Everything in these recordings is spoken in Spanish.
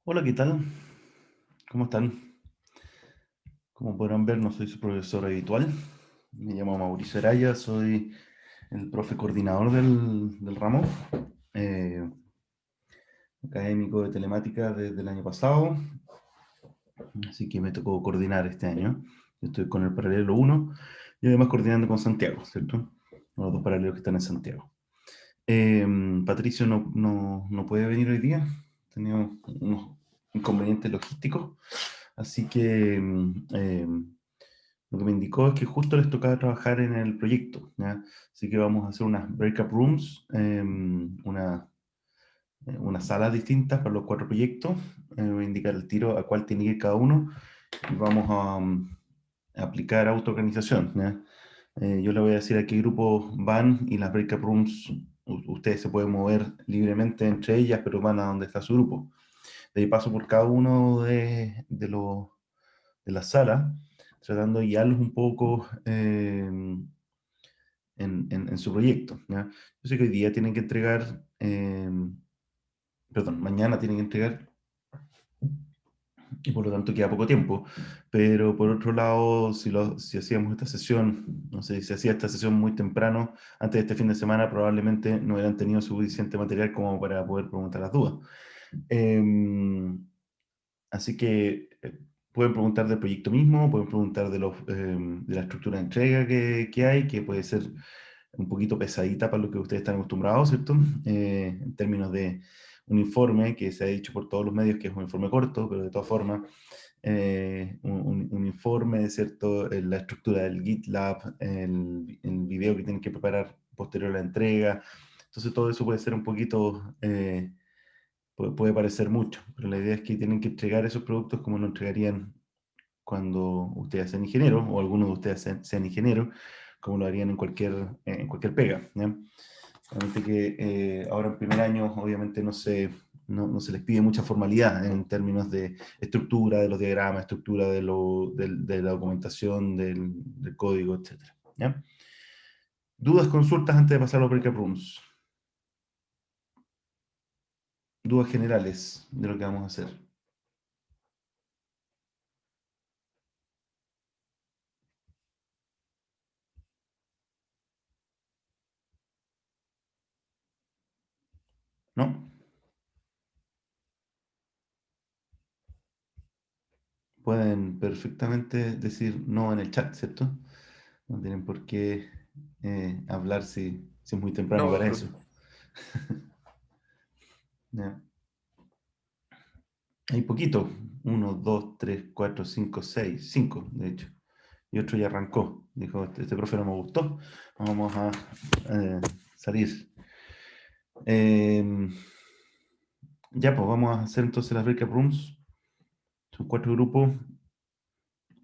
Hola, ¿qué tal? ¿Cómo están? Como podrán ver, no soy su profesor habitual. Me llamo Mauricio Araya, soy el profe coordinador del ramo, eh, académico de telemática desde el año pasado, así que me tocó coordinar este año. Yo estoy con el paralelo uno y además coordinando con Santiago, ¿cierto? Los dos paralelos que están en Santiago. Patricio no puede venir hoy día, tenía unos inconvenientes logísticos, así que lo que me indicó es que justo les tocaba trabajar en el proyecto, ¿ya? Así que vamos a hacer unas breakup rooms, unas salas distintas para los cuatro proyectos. Voy a indicar el tiro a cuál tiene que ir cada uno y vamos a aplicar autoorganización, ¿ya? Yo le voy a decir a qué grupos van y las breakup rooms, ustedes se pueden mover libremente entre ellas, pero van a donde está su grupo. De ahí paso por cada uno de las salas, tratando de guiarlos un poco en su proyecto, ¿ya? Yo sé que hoy día tienen que entregar, perdón, mañana tienen que entregar y por lo tanto queda poco tiempo. Pero por otro lado, si hacíamos esta sesión, no sé, si hacía esta sesión muy temprano, antes de este fin de semana, probablemente no hubieran tenido suficiente material como para poder preguntar las dudas. Así que pueden preguntar del proyecto mismo, pueden preguntar de la estructura de entrega que hay, que puede ser un poquito pesadita para lo que ustedes están acostumbrados, ¿cierto? En términos de un informe que se ha dicho por todos los medios que es un informe corto, pero de todas formas, un informe, ¿cierto? La estructura del GitLab, el video que tienen que preparar posterior a la entrega. Entonces todo eso puede ser un poquito, puede parecer mucho, pero la idea es que tienen que entregar esos productos como lo entregarían cuando ustedes sean ingenieros, o algunos de ustedes sean ingenieros, como lo harían en cualquier pega, ¿ya? Solamente que ahora en primer año obviamente no se les pide mucha formalidad en términos de estructura de los diagramas, estructura de la documentación, del código, etcétera, ¿ya? Dudas, consultas antes de pasar a los breakout rooms. Dudas generales de lo que vamos a hacer. ¿No? Pueden perfectamente decir no en el chat, ¿cierto? No tienen por qué hablar si es muy temprano No, para eso. profe. Ya. Hay poquito. Uno, dos, tres, cuatro, cinco, seis. Cinco, de hecho. Y otro ya arrancó. Dijo, este profe no me gustó. Vamos a eh, salir. Eh, ya, pues vamos a hacer entonces las breakout rooms. Son cuatro grupos.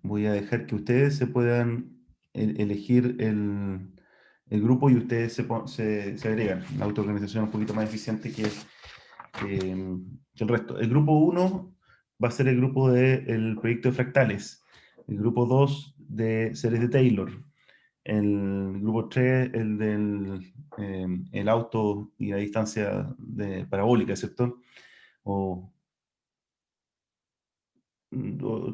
Voy a dejar que ustedes se puedan elegir el grupo y ustedes se agregan. La autoorganización es un poquito más eficiente que el resto. El grupo uno va a ser el grupo del proyecto de fractales. El grupo 2 de series de Taylor. El grupo 3 el auto y la distancia parabólica, ¿cierto? O,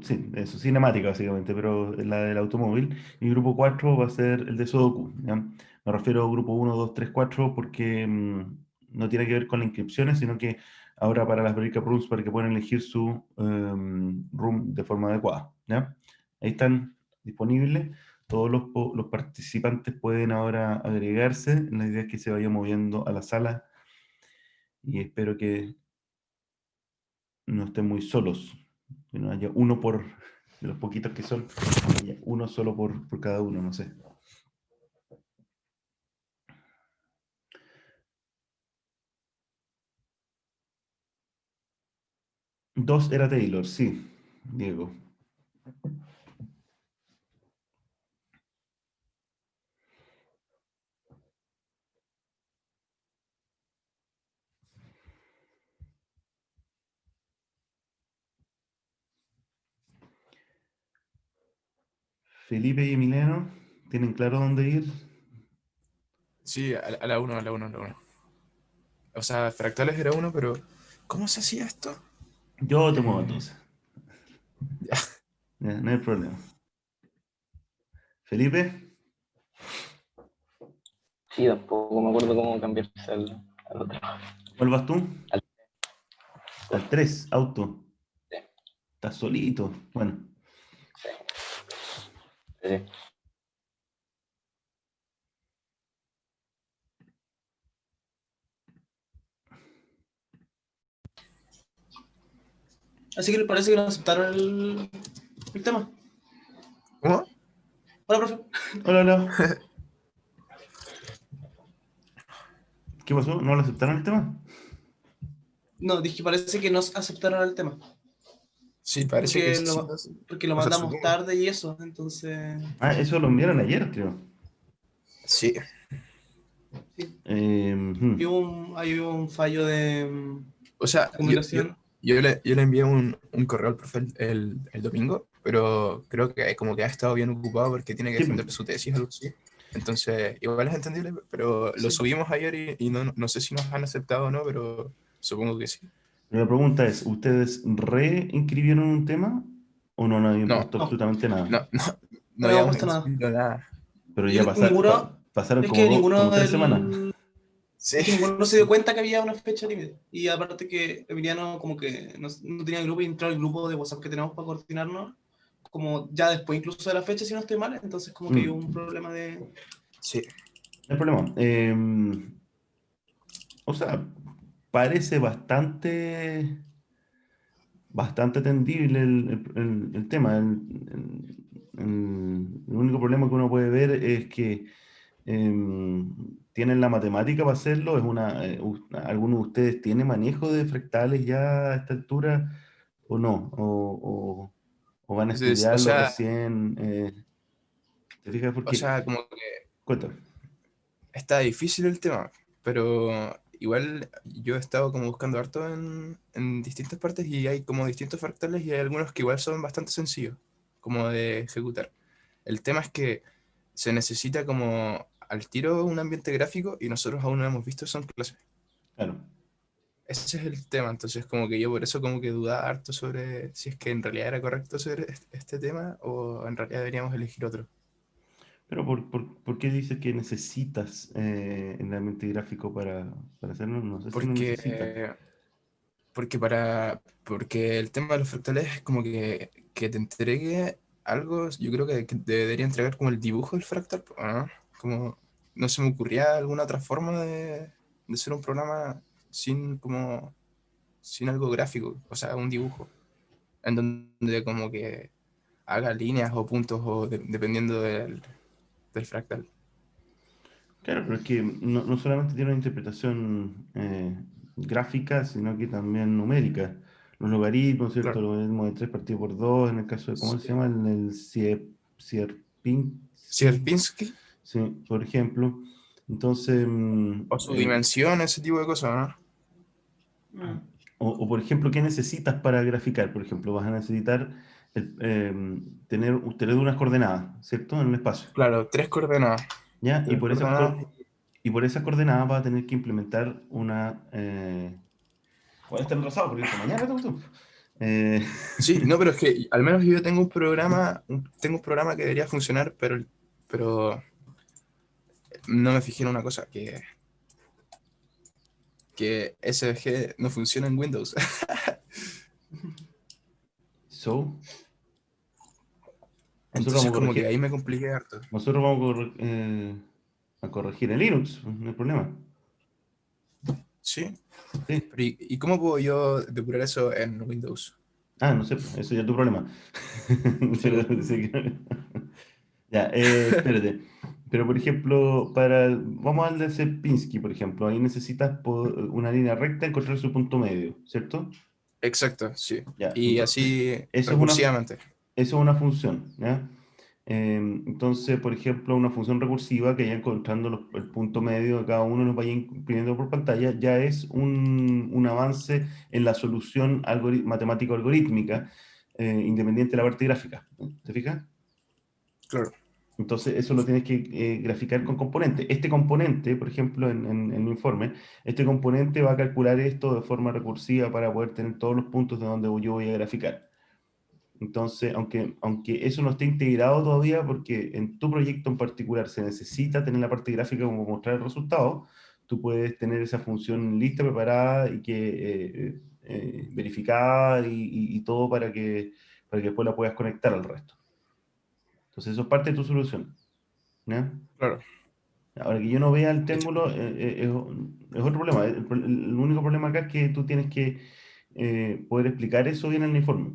sí, eso, cinemática básicamente, pero la del automóvil. Y grupo 4 va a ser el de Sudoku, ¿ya? Me refiero a grupo uno 2 3 4 porque no tiene que ver con las inscripciones, sino que ahora para las breakout rooms, para que puedan elegir su room de forma adecuada, ¿ya? Ahí están disponibles. Todos los participantes pueden ahora agregarse. La idea es que se vaya moviendo a la sala y espero que no estén muy solos, que no haya uno de los poquitos que son, haya uno solo por cada uno, no sé. Dos era Taylor, sí, Diego. Felipe y Emiliano, ¿tienen claro dónde ir? Sí, a la 1, a la 1, a la 1. O sea, fractales era uno, pero ¿cómo se hacía esto? Yo te muevo entonces. Ya. Ya, no hay problema. Felipe, Sí, tampoco me acuerdo cómo cambiarse al otro. ¿cuál vas tú? Al Al 3, auto. sí, Estás solito. Bueno, sí, sí. Así que le parece que no aceptaron el tema. ¿Cómo? Hola, profe. hola, hola. ¿Qué pasó? ¿No lo aceptaron el tema? No, dije, parece que no aceptaron el tema. Sí, parece que Porque sí. porque lo O sea, mandamos supongo. tarde y eso. Entonces, Ah, eso lo enviaron ayer, creo. Sí, sí. Hmm. Hay un fallo de o sea, comunicación. yo le envié un correo al profe el domingo, pero creo que como que ha estado bien ocupado porque tiene que Sí, defender su tesis o algo así. Entonces, igual es entendible, pero lo Sí. subimos ayer y no sé si nos han aceptado o no, pero supongo que sí. pero la pregunta es, ¿ustedes reinscribieron un tema o no habían No, puesto No, absolutamente nada? no, no, no no habíamos habíamos puesto nada. inscrito nada. Pero Y ya ninguno, pasaron es que como ninguno 3 semanas. Sí, es que ninguno se dio cuenta que había una fecha límite. Y aparte que Emiliano como que no tenía el grupo y entró al grupo de WhatsApp que tenemos para coordinarnos, como ya después incluso de la fecha, si no estoy mal, entonces como que hay un Mm, problema de... sí. no hay problema. O sea, parece bastante tendible el tema. El único problema que uno puede ver es que tienen la matemática para hacerlo. ¿Alguno de ustedes tiene manejo de fractales ya a esta altura o no? ¿O van a Entonces, estudiarlo recién? ¿Te fijas? o Porque, sea, como que cuéntame. está difícil el tema, pero igual yo he estado como buscando harto en distintas partes y hay como distintos fractales y hay algunos que igual son bastante sencillos, como de ejecutar. El tema es que se necesita como al tiro un ambiente gráfico y nosotros aún no hemos visto eso en clase. Claro. Ese es el tema, entonces como que yo por eso como que dudaba harto sobre si es que en realidad era correcto hacer este tema o en realidad deberíamos elegir otro. Pero ¿por qué dices que necesitas el ambiente gráfico para hacerlo? No sé si no Porque necesitas. porque el tema de los fractales es como que te entregue algo, yo creo que debería entregar como el dibujo del fractal, ¿no? Como no se me ocurría alguna otra forma de hacer un programa sin como sin algo gráfico, o sea, un dibujo, en donde como que haga líneas o puntos o dependiendo del fractal. Claro, pero es que no solamente tiene una interpretación gráfica, sino que también numérica. Los logaritmos, ¿cierto? Claro. Los logaritmos de 3 partido por 2 en el caso de, ¿cómo se Sí. llama? El Sierpinski, Sierpinski sí, por ejemplo. Entonces, o su dimensión, ese tipo de cosas, ¿no? Mm. o, por ejemplo, ¿qué necesitas para graficar? Por ejemplo, vas a necesitar tener unas coordenadas, ¿cierto? En un espacio. Claro, tres coordenadas. ¿Ya? Y Tres por esas, coordenadas. y por esas coordenadas vas a tener que implementar una... Puede estar enrosado porque esta mañana tú. Eh, Sí, no, pero es que al menos yo tengo un programa, tengo un programa que debería funcionar, pero no me fijé en una cosa, que SVG no funciona en Windows. so, nosotros Entonces vamos a como que ahí corregir. me compliqué harto. Nosotros vamos a corregir en Linux, no hay problema. Sí, Sí. pero ¿y cómo puedo yo depurar eso en Windows? Ah, no sé, pues, eso ya es tu problema. Sí, Pero, po. sí ya, espérate. Pero, por ejemplo, vamos al de Sierpinski, por ejemplo. Ahí necesitas una línea recta encontrar su punto medio, ¿cierto? Exacto, sí. Ya, Y entonces, así eso es una, recursivamente. eso es una función, ¿ya? Entonces, por ejemplo, una función recursiva que ya encontrando el punto medio de cada uno nos vaya imprimiendo por pantalla, ya es un avance en la solución matemático-algorítmica, independiente de la parte gráfica. ¿Te fijas? Claro. Entonces, eso lo tienes que graficar con componentes. Este componente, por ejemplo, en mi informe, este componente va a calcular esto de forma recursiva para poder tener todos los puntos de donde yo voy a graficar. Entonces, aunque eso no esté integrado todavía, porque en tu proyecto en particular se necesita tener la parte gráfica como mostrar el resultado, tú puedes tener esa función lista, preparada y que verificada y todo para que después la puedas conectar al resto. Entonces, eso es parte de tu solución. ¿Ya? Claro. Ahora que yo no vea el De hecho, triángulo, es otro problema. El único problema acá es que tú tienes que poder explicar eso bien en el informe.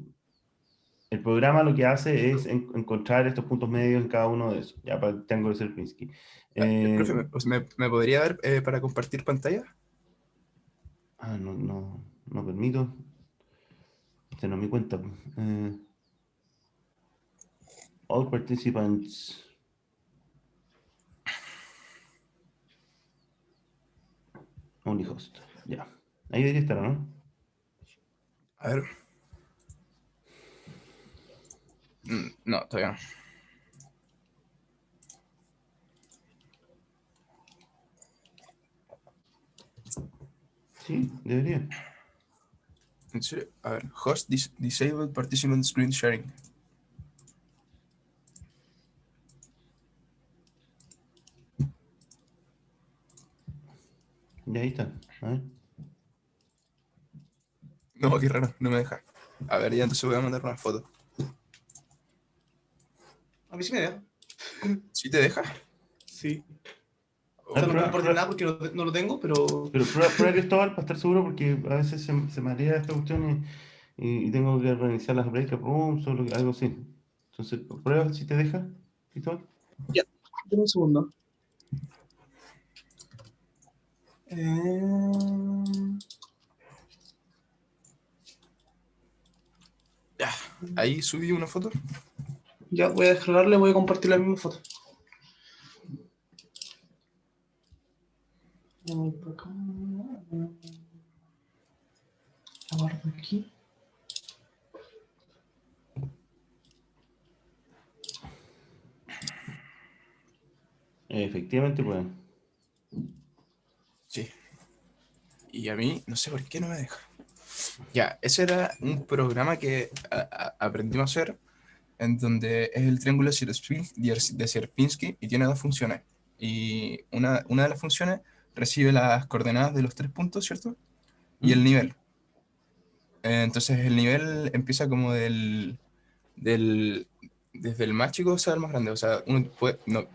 El programa lo que hace es encontrar estos puntos medios en cada uno de esos, ya para el triángulo de Sierpinski. profe, ¿me podría dar para compartir pantalla? No permito. Esta no es mi cuenta. All participants. Only host. Ya. Ahí debería estar, ¿no? A ver. No, todavía no. Sí, debería. ¿En serio? A ver, host disabled participant screen sharing. Ya ahí está. A ver. No, qué raro, no me deja. A ver, ya entonces voy a mandar una foto. A mí sí me deja. ¿Sí te deja? Sí. A O ver, sea, no puedo prueba, compartir nada porque no lo tengo, pero... pero prueba Cristóbal para estar seguro, porque a veces se marea esta cuestión y tengo que reiniciar las break rooms o algo así. Entonces, prueba si te deja, Cristóbal. Ya, dame un segundo. Eh, Ya, ahí subí una foto. Ya voy a descargarle, voy a compartir la misma foto. Voy por acá. La guardo aquí. Efectivamente, pues. Sí. Y a mí, no sé por qué no me deja. Ya, ese era un programa que aprendimos a hacer, en donde es el triángulo de Sierpinski y tiene dos funciones. Y una de las funciones recibe las coordenadas de los 3 puntos, ¿cierto? Y el ¿Mm? nivel. Entonces el nivel empieza como del, desde el más chico hasta el más grande. O sea, uno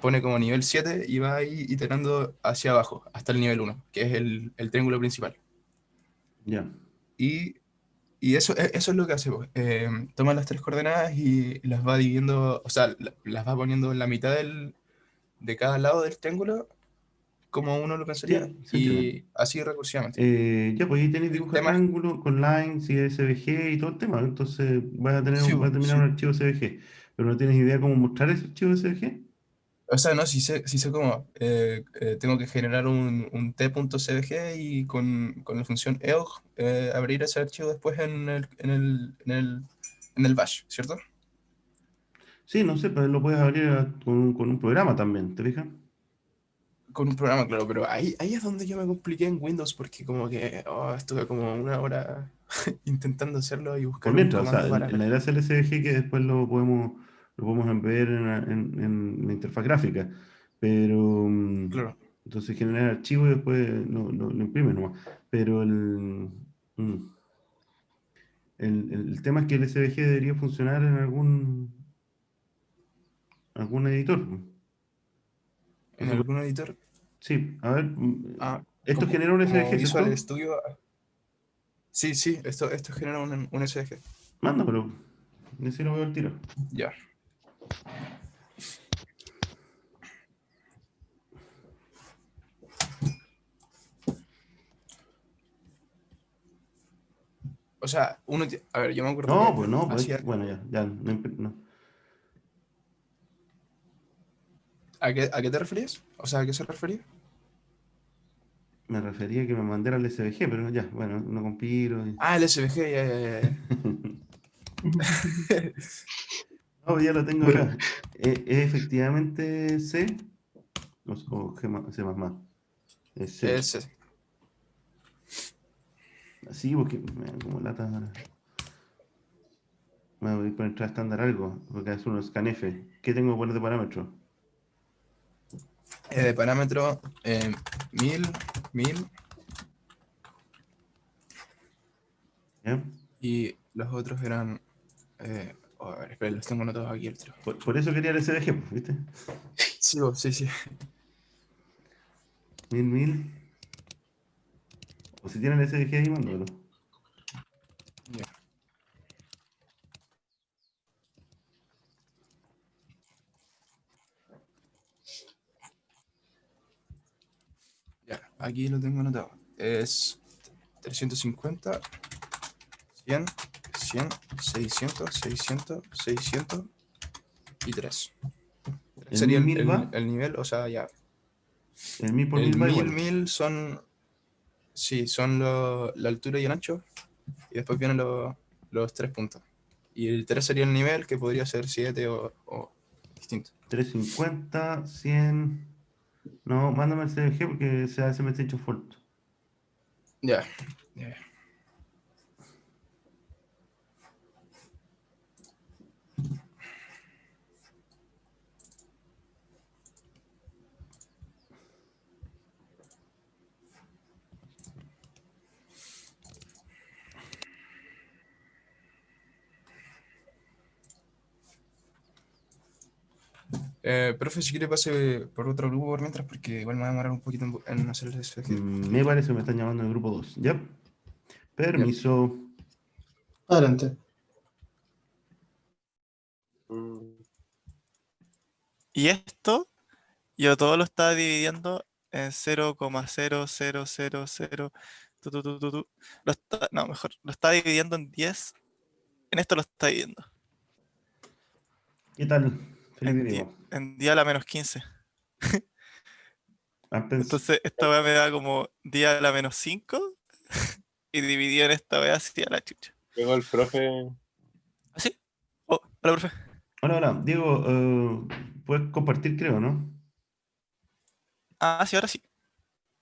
pone como nivel 7 y va ahí iterando hacia abajo, hasta el nivel 1 que es el triángulo principal. Ya. Y, y eso es lo que hace, pues. Toma las 3 coordenadas y las va dividiendo, o sea, las va poniendo en la mitad de cada lado del triángulo, como uno lo pensaría, Sí, se entiende. y así recursivamente. Ya, pues ahí tenéis El dibuja tema es, triángulo con lines y SVG y todo el tema. Entonces sí, vas a terminar un sí. archivo SVG. Pero no tienes idea cómo mostrar ese archivo SVG. O sea, no, sí sé cómo. Tengo que generar un t.cbg y con la función eog abrir ese archivo después en el bash, ¿cierto? Sí, no sé, pero lo puedes abrir con un programa también, ¿te fijas? Con un programa, claro, pero ahí es donde yo me compliqué en Windows porque como que estuve como una hora intentando hacerlo y Por buscar un mientras, o sea, comando para... la gracia del SVG que después lo podemos embeber en la interfaz gráfica. Pero Claro, entonces generar archivo y después lo imprimes nomás. Pero mm, el tema es que el SVG debería funcionar en algún editor. en Entonces, algún editor. sí, a ver, Ah, esto genera un como SVG, Visual ¿cierto? Studio. Sí, sí, esto genera un SVG. Mándamelo, así lo veo al tiro. Ya. O sea, a ver, yo me acuerdo No, que pues no, pues hacía... bueno, ya, no, no. ¿A qué te referías? O sea, ¿a qué se refería? Me refería a que me mandara el SVG, pero ya, bueno, no compilo. Ah, el SVG, ya, ya, ya. Oh, ya lo tengo acá. ¿Es efectivamente C o C++? Es C. Es Así, porque me da como lata ahora. Me voy a poner estándar algo, porque es uno scanf. ¿Qué tengo que poner de parámetro? de parámetro 1000, 1000 ¿Ya? y los otros eran. A ver, espera, los tengo anotados aquí el otro. Por eso quería el SVG, pues, ¿viste? Sí, sí, sí. 1000. O si tienen SVG ahí, mándalo. Ya. Ya, aquí lo tengo anotado. Es 350, 100, 100, 600, 600, 600 y 3. ¿El Sería 1000 va? el nivel, o sea, ya. El 1000 por El 1000 va 1000, igual. 1000 son. Sí, son la altura y el ancho. Y después vienen los 3 puntos. Y el 3 sería el nivel, que podría ser 7 o distinto. 350, 100. No, mándame el SVG porque se me está hecho fault. Ya. Ya. Profe, si quiere pase por otro grupo por mientras, porque igual me va a demorar un poquito en hacer el SVG. Me parece que me están llamando en el grupo 2. ¿Ya? Ya. Permiso. Adelante. Y esto, yo todo lo estaba dividiendo en 0,0000. No, mejor, lo estaba dividiendo en 10. En esto lo está dividiendo. ¿Qué tal? Felipe Diego. En 10 a la menos 15. Ampens. Entonces, esta weá me da como 10 a la menos 5. Y dividido en esta weá así a la chucha. Llegó el profe. ¿Así? Oh, hola, profe. Hola, hola. Diego, puedes compartir, creo, ¿no? Ah, sí, ahora sí.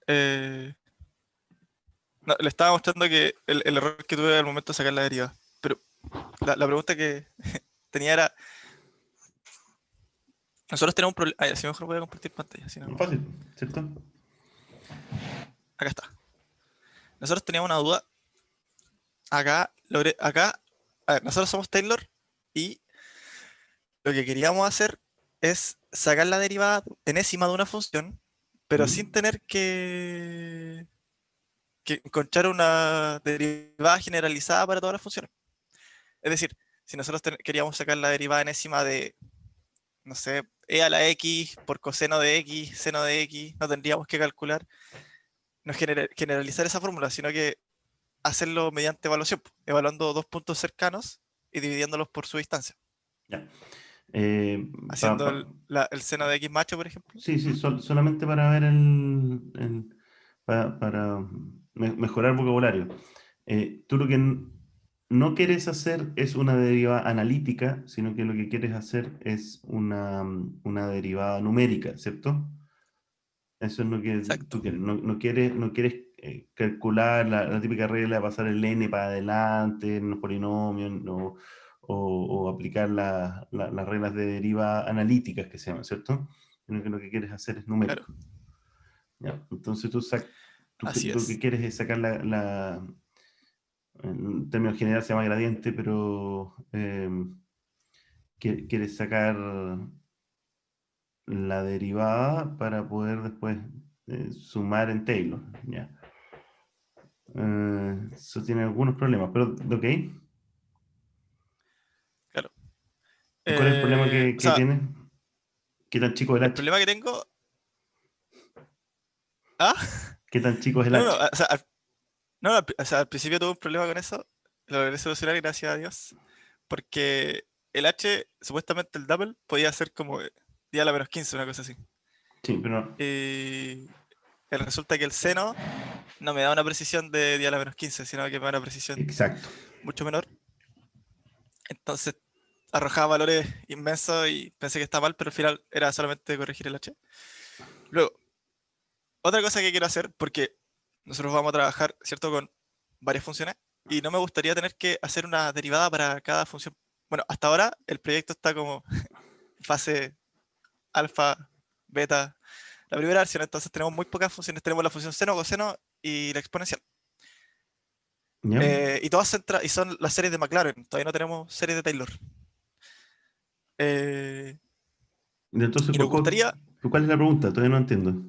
Eh, no, le estaba mostrando que el error que tuve al momento de sacar la deriva. Pero la pregunta que tenía era, nosotros tenemos un problema. Ah, ya, si mejor voy a compartir pantalla. Si no, Fácil, ¿cierto? acá está. Nosotros teníamos una duda. Acá, a ver, nosotros somos Taylor y lo que queríamos hacer es sacar la derivada enésima de una función, pero sin tener que encontrar una derivada generalizada para todas las funciones. Es decir, si nosotros queríamos sacar la derivada enésima de, no sé, e a la x por coseno de x, seno de x, no tendríamos que calcular, no generalizar esa fórmula, sino que hacerlo mediante evaluación, evaluando dos puntos cercanos y dividiéndolos por su distancia. Ya. Haciendo el seno de x macho, por ejemplo. Sí, sí, ¿Mm? solamente para ver para mejorar vocabulario. Tú lo que no quieres hacer es una derivada analítica, sino que lo que quieres hacer es una derivada numérica, ¿cierto? Eso es lo que tú Exacto. quieres. No quieres calcular la típica regla de pasar el n para adelante en los polinomios, o aplicar las reglas de deriva analíticas que se llaman, ¿cierto? Sino que lo que quieres hacer es Claro, numérico. ¿Ya? Entonces tú así lo que es. quieres es sacar en términos generales se llama gradiente, pero quieres sacar la derivada para poder después sumar en Taylor. ¿Ya? Eso tiene algunos problemas, pero ok. Claro. ¿Cuál es el problema O que sea, tiene? ¿Qué tan chico es el el H? problema que tengo. ¿Ah? ¿Qué tan chico es el No, no, H? o sea, o sea, al principio tuve un problema con eso. Lo logré solucionar, gracias a Dios. Porque el H, supuestamente el double, podía ser como 10 a la menos 15, una cosa así. Sí, pero Y resulta que el seno no me da una precisión de 10 a la menos 15, sino que me da una precisión exacto. mucho menor. Entonces, arrojaba valores inmensos y pensé que estaba mal, pero al final era solamente corregir el H. Luego, otra cosa que quiero hacer, porque nosotros vamos a trabajar, ¿cierto?, con varias funciones, y no me gustaría tener que hacer una derivada para cada función. Bueno, hasta ahora el proyecto está como fase alfa, beta, la primera versión, entonces tenemos muy pocas funciones. Tenemos la función seno, coseno y la exponencial. ¿Ya? Y todas y son las series de Maclaurin, todavía no tenemos series de Taylor. Eh, Y entonces, y nos gustaría, ¿cuál es la pregunta? Todavía no entiendo.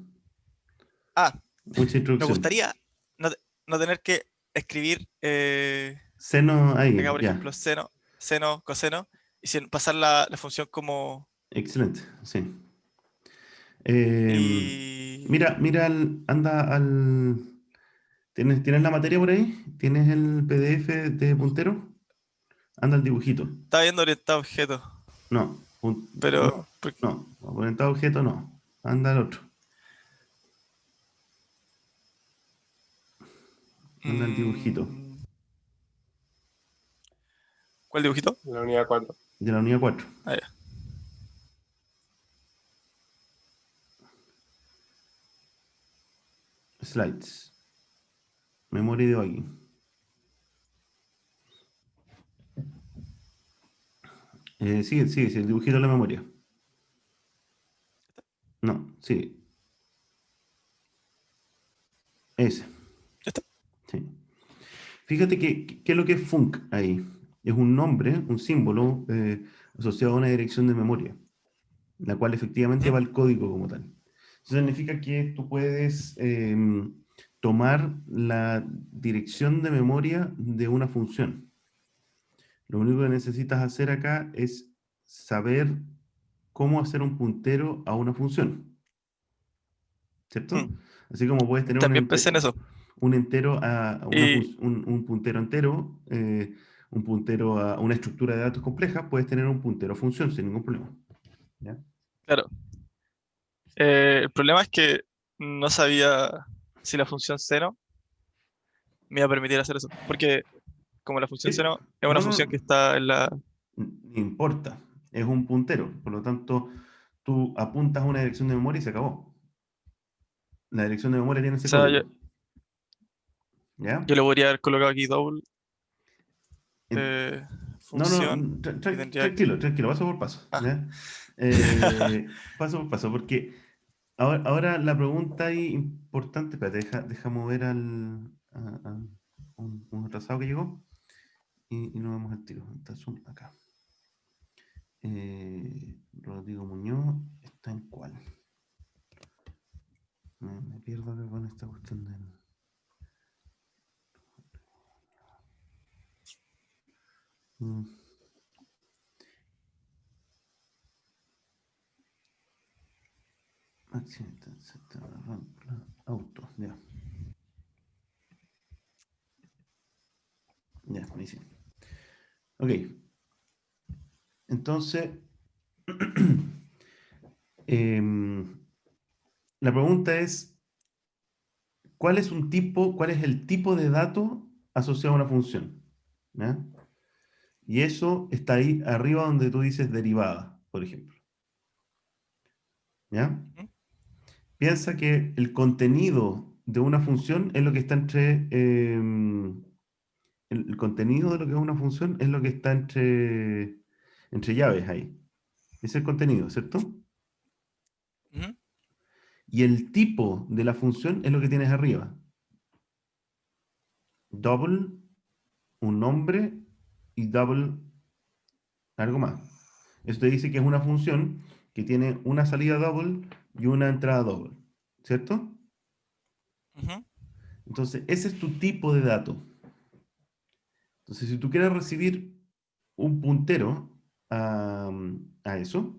ah, Mucha nos introducción. gustaría no tener que escribir Seno acá, ahí, por ya. ejemplo, seno, coseno, y sin pasar la función como... Excelente, sí. Em, Y... mira, anda al... ¿Tienes la materia por ahí? ¿Tienes el PDF de puntero? Anda al dibujito. Estaba viendo orientado a objetos, No, pero... no, orientado a objeto no. Anda al otro. Anda al dibujito. mm, ¿cuál dibujito? En la unidad 4. De la unidad 4. Ah, ya. Slides. Memoria de debugging. Sigue, el dibujito de la memoria. No, sigue. Ese. Ya está. Sí. Fíjate ¿qué es lo que es func ahí? Es un nombre, un símbolo asociado a una dirección de memoria, la cual efectivamente Ujú. va al código como tal. Eso significa que tú puedes tomar la dirección de memoria de una función. Lo único que necesitas hacer acá es saber cómo hacer un puntero a una función, ¿cierto? Mm. Así como puedes tener También pensé en eso. un entero a Y un puntero entero, un puntero a una estructura de datos compleja, puedes tener un puntero a función sin ningún problema. ¿Ya? claro, el problema es que no sabía si la función seno me iba a permitir hacer eso. Porque como la función Sí. seno es una No, función que no, está en la... no importa. Es un puntero. Por lo tanto, tú apuntas a una dirección de memoria y se acabó. La dirección de memoria tiene O ese sea, código. ¿Ya? yo le podría haber colocado aquí double En- No, no, función y tendría que... tranquilo, paso por paso. Ah, ¿Ya? Paso por paso, porque ahora la pregunta ahí importante, espérate, deja mover a un retrasado que llegó y nos vemos al tiro. Está Zoom acá. Rodrigo Muñoz está en cuál. Me pierdo acá con esta cuestión del. Mm, accidente, auto, ya. Ya, ahí sí. Ok. Entonces, la pregunta es, cuál es el tipo de dato asociado a una función? ¿Ya? Y eso está ahí arriba donde tú dices derivada, por ejemplo. ¿Ya? ujú, Piensa que el contenido de una función es lo que está entre... el contenido de lo que es una función es lo que está entre llaves ahí. Es el contenido, ¿cierto? ujú. Y el tipo de la función es lo que tienes arriba. Double, un nombre y double algo más. Esto te dice que es una función que tiene una salida double y una entrada double, ¿cierto? Ujú. Entonces, ese es tu tipo de dato. Entonces, si tú quieres recibir un puntero a eso,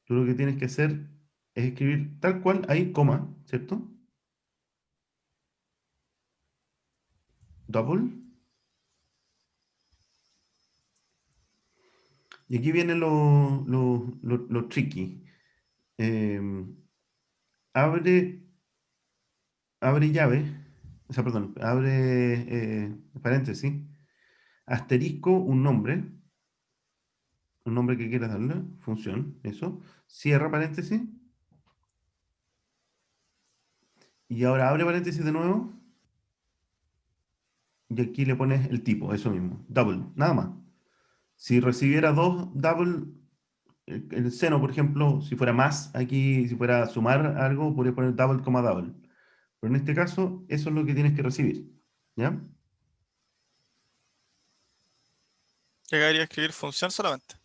tú lo que tienes que hacer es escribir tal cual, ahí, coma, ¿cierto? Double. Y aquí viene lo tricky. Em, abre, abre llave, o sea, perdón, abre paréntesis, asterisco un nombre, el nombre que quieras darle, función, eso, cierra paréntesis, y ahora abre paréntesis de nuevo, y aquí le pones el tipo, eso mismo, double, nada más. Si recibiera dos double, el seno, por ejemplo, si fuera más aquí, si fuera sumar algo, podría poner double, coma double. Pero en este caso, eso es lo que tienes que recibir, ¿ya? Llegaría a escribir función solamente.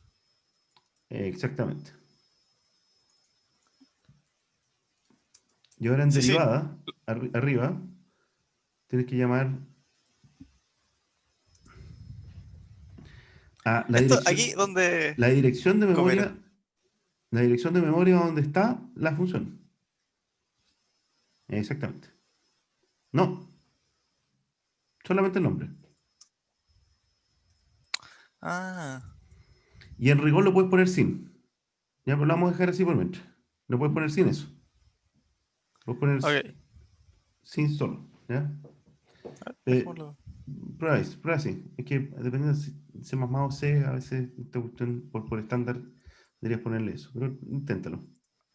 Exactamente. Y ahora en Sí, sí. derivada, arriba, tienes que llamar a Esto aquí donde la dirección de comer. memoria, la dirección de memoria donde está la función. Exactamente. No, solamente el nombre. Ah, Y en rigor lo puedes poner sin. Ya, pues lo vamos a dejar así por mientras. Lo puedes poner sin eso. Lo puedes poner ok. sin solo. ¿Ya? Dejémoslo. Prueba así. Es que dependiendo si C++ o C, a veces esta cuestión, por estándar deberías ponerle eso. Pero inténtalo.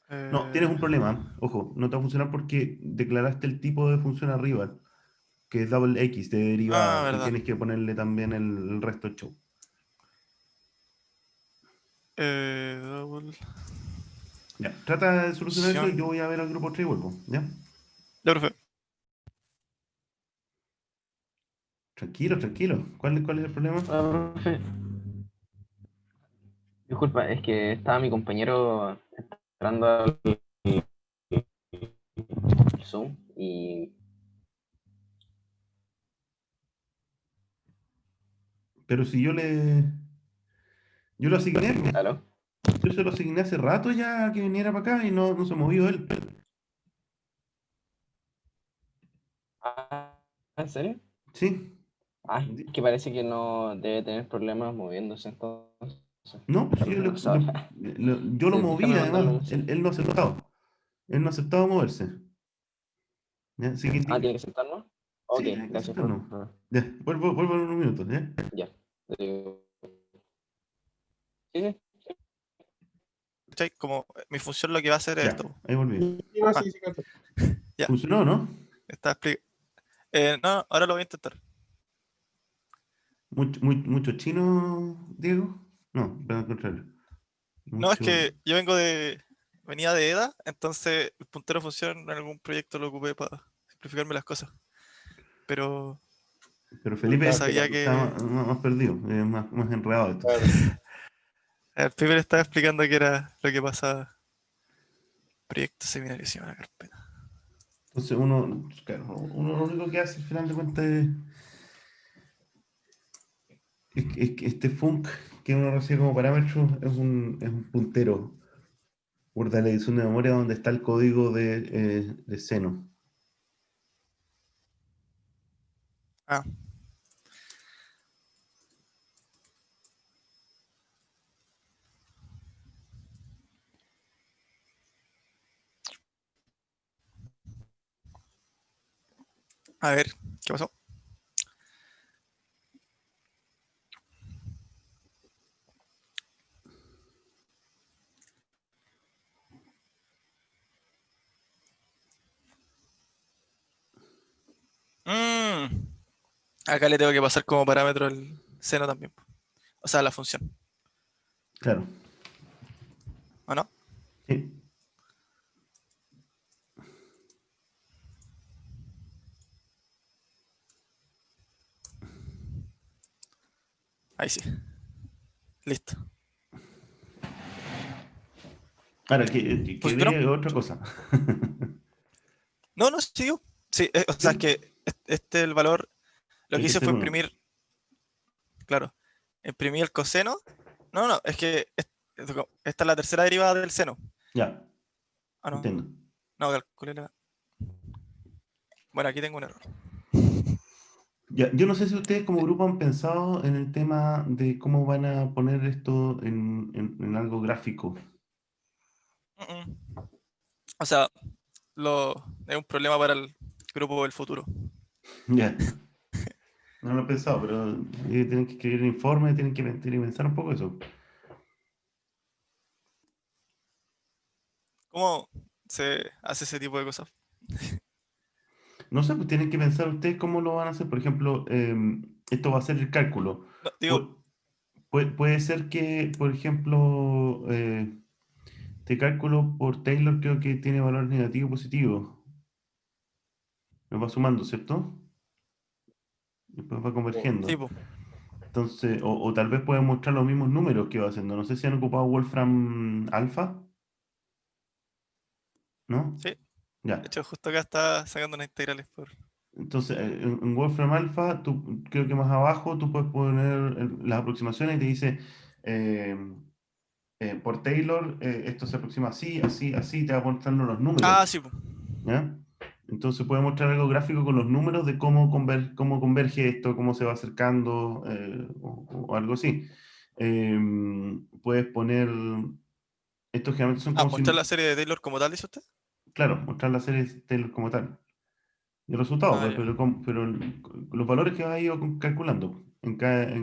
No, tienes un problema. Ojo, no te va a funcionar porque declaraste el tipo de función arriba, que es double X de derivada, y Verdad. tienes que ponerle también el resto del show. Double Ya, trata de solucionar eso y yo función. voy a ver al grupo 3 y vuelvo. ¿Ya? Ya, profe. Tranquilo, tranquilo. ¿Cuál es el problema? Profe, disculpa, es que estaba mi compañero entrando al Zoom y... Pero si yo lo asigné, po. ¿Aló? Yo se lo asigné hace rato ya que viniera para acá y no se movió él. Ah, ¿en serio? Sí. Ah, es que parece que no debe tener problemas moviéndose entonces. No, pues sí, Pero no sabrá. yo lo moví Déjame mandarle un además. mensaje. Él no aceptaba. Él no aceptaba moverse. ¿Ya? Así que Ah, ¿tiene que sentarnos? Ok, sí, hay que gracias, aceptarlo. profe. Ya, vuelvo en unos minutos, ¿ya? Ya. Eh, ¿Sí? ¿Cachai? Como mi función lo que va a hacer es Ya, esto. ahí volví. Ah, ya. ¿Funcionó, no? Está no, ahora lo voy a intentar. ¿Mucho chino, Diego? No, al contrario. No, es Mucho. que yo venía de EDA, entonces el puntero función en algún proyecto lo ocupé para simplificarme las cosas. Pero Pero no Felipe sabía está que más perdido, más enredado esto. el primer estaba explicando qué era lo que pasaba. Proyecto seminario, se llama la carpeta. Entonces claro, uno lo único que hace al final de cuentas es que este func que uno recibe como parámetro es un puntero por la edición de memoria donde está el código de seno. Ah, a ver, ¿qué pasó? Mm, acá le tengo que pasar como parámetro el seno también. O sea, la función. Claro, ¿O no? sí. Ahí sí. Listo. Ahora, que ¿Funcionó? ve otra cosa. No, no, siguió. Sí, o sea, es ¿Sí? que el valor, lo que hice Este fue uno. imprimir, claro, imprimí el coseno. No, no, es que esta es la tercera derivada del seno. Ya, Ah, no, entiendo. no, calculé la. Bueno, aquí tengo un error. Ya, yo no sé si ustedes como grupo han pensado en el tema de cómo van a poner esto en algo gráfico. Mm, mm. O sea, es un problema para el grupo del futuro. Ya, no lo he pensado, pero tienen que escribir un informe, tienen que pensar un poco eso. ¿Cómo se hace ese tipo de cosas? No sé, pues tienen que pensar ustedes cómo lo van a hacer. Por ejemplo, esto va a ser el cálculo. No, digo, Pu- puede ser que, por ejemplo, este cálculo por Taylor creo que tiene valores negativos y positivos. Me va sumando, ¿cierto? Después va sí, convergiendo. pues. Entonces, o tal vez pueden mostrar los mismos números que va haciendo. No sé si han ocupado Wolfram Alpha, ¿no? Sí. De Ya. hecho, justo acá está sacando unas integrales por. Entonces, en Wolfram Alpha, tú, creo que más abajo tú puedes poner las aproximaciones y te dice, eh, por Taylor, esto se aproxima así, así, así, te va mostrando los números, Ah, sí, pues. ¿ya? Entonces puede mostrar algo gráfico con los números de cómo, cómo converge esto, cómo se va acercando, o algo así. Puedes poner, estos generalmente son Ah, como mostrar la si, serie de Taylor como tal, dice usted. claro, mostrar la serie de Taylor como tal. Y el resultado, Ah, ya. pero los valores que has ido calculando en cada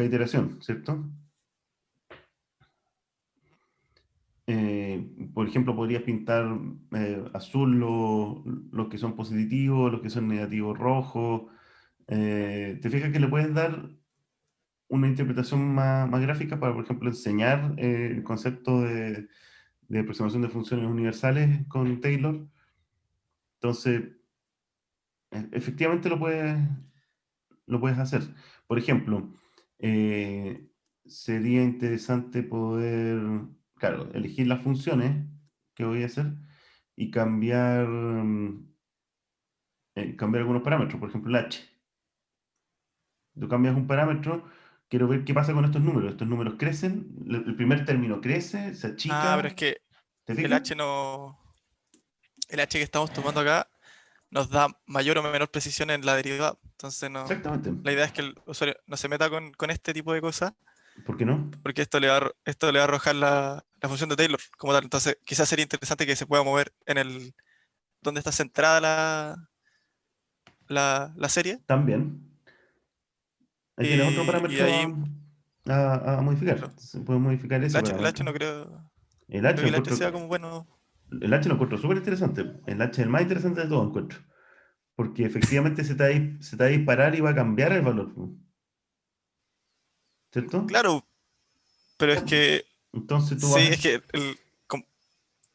iteración, ¿cierto? Por ejemplo, podrías pintar azul los que son positivos, los que son negativos rojos. ¿Te fijas que le puedes dar una interpretación más gráfica para, por ejemplo, enseñar el concepto de aproximación de funciones universales con Taylor? Entonces, efectivamente lo puedes hacer. Por ejemplo, eh, sería interesante poder, claro, elegir las funciones que voy a hacer y cambiar algunos parámetros. Por ejemplo, el h. Tú cambias un parámetro, quiero ver qué pasa con estos números. Estos números crecen, el primer término crece, se Ah, pero es achica, que ¿te el fijas? H no. El H que estamos tomando acá nos da mayor o menor precisión en la derivada. Entonces no. Exactamente. La idea es que el usuario no se meta con este tipo de cosas, ¿Por qué no? porque esto le va a arrojar la función de Taylor como tal. Entonces, quizás sería interesante que se pueda mover en el donde está centrada la serie. También. Ahí tienes otro Y parámetro ahí, a modificar. claro, Se puede modificar ese el H parámetro. no creo, El H creo lo que el H encuentro, sea como bueno. el H lo encuentro súper interesante. El H es el más interesante de todo, encuentro. Porque efectivamente se te va a disparar y va a cambiar el valor, ¿cierto? Claro, pero Ya, es pues. que Entonces tú sí, es que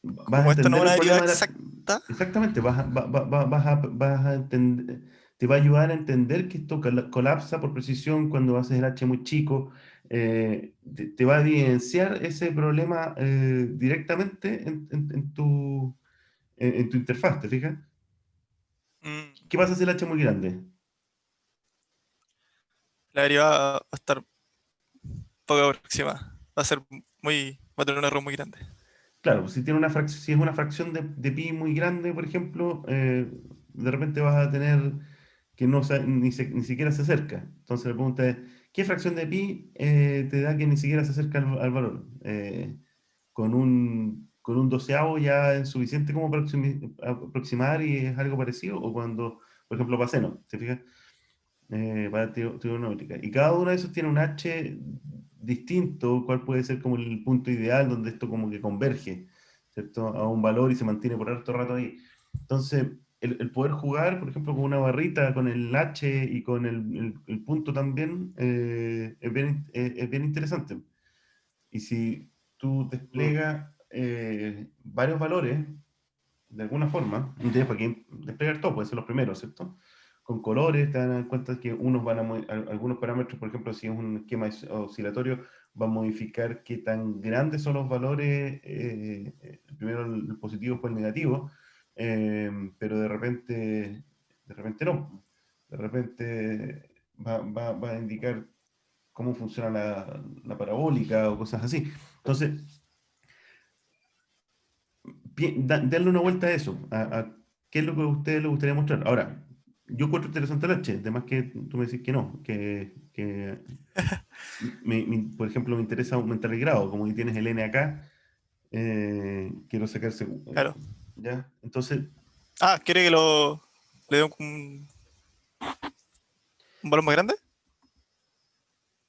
vas a como esto no es entender una el derivada problema exacta. exactamente, vas a entender, te va a ayudar a entender que esto colapsa por precisión cuando haces el H muy chico. Te va a evidenciar ese problema directamente en tu interfaz, ¿te fijas? mm, ¿Qué pasa si el H es muy grande? la derivada va a estar poco aproximada. Va a tener un error muy grande. Claro, si tiene si es una fracción de pi muy grande, por ejemplo, de repente vas a tener que no ni siquiera se acerca. Entonces la pregunta es, ¿qué fracción de pi te da que ni siquiera se acerca al valor? ¿Con un doceavo ya es suficiente como para aproximar y es algo parecido? O cuando, por ejemplo, para seno, ¿te fijas? Para trigonométrica. Y cada uno de esos tiene un h distinto, cuál puede ser como el punto ideal donde esto como que converge, ¿cierto? A un valor y se mantiene por harto rato ahí. Entonces, el poder jugar, por ejemplo, con una barrita, con el h y con el punto también, es bien interesante. Y si tú Mm. desplegas varios valores, de alguna forma, no tienes por qué desplegar todo, puede ser los primeros, ¿cierto? Con colores te dan cuenta que algunos parámetros, por ejemplo, si es un esquema oscilatorio, va a modificar qué tan grandes son los valores, primero el positivo después el negativo, pero de repente no. De repente va a indicar cómo funciona la parabólica o cosas así. Entonces, darle una vuelta a eso, a qué es lo que a ustedes les gustaría mostrar. Ahora, yo encuentro interesante el H, además que tú me decís que no, que por ejemplo, me interesa aumentar el grado, como que tienes el N acá, quiero sacarse, Claro. ¿ya? Entonces, Ah, ¿quiere que le dé un valor más grande?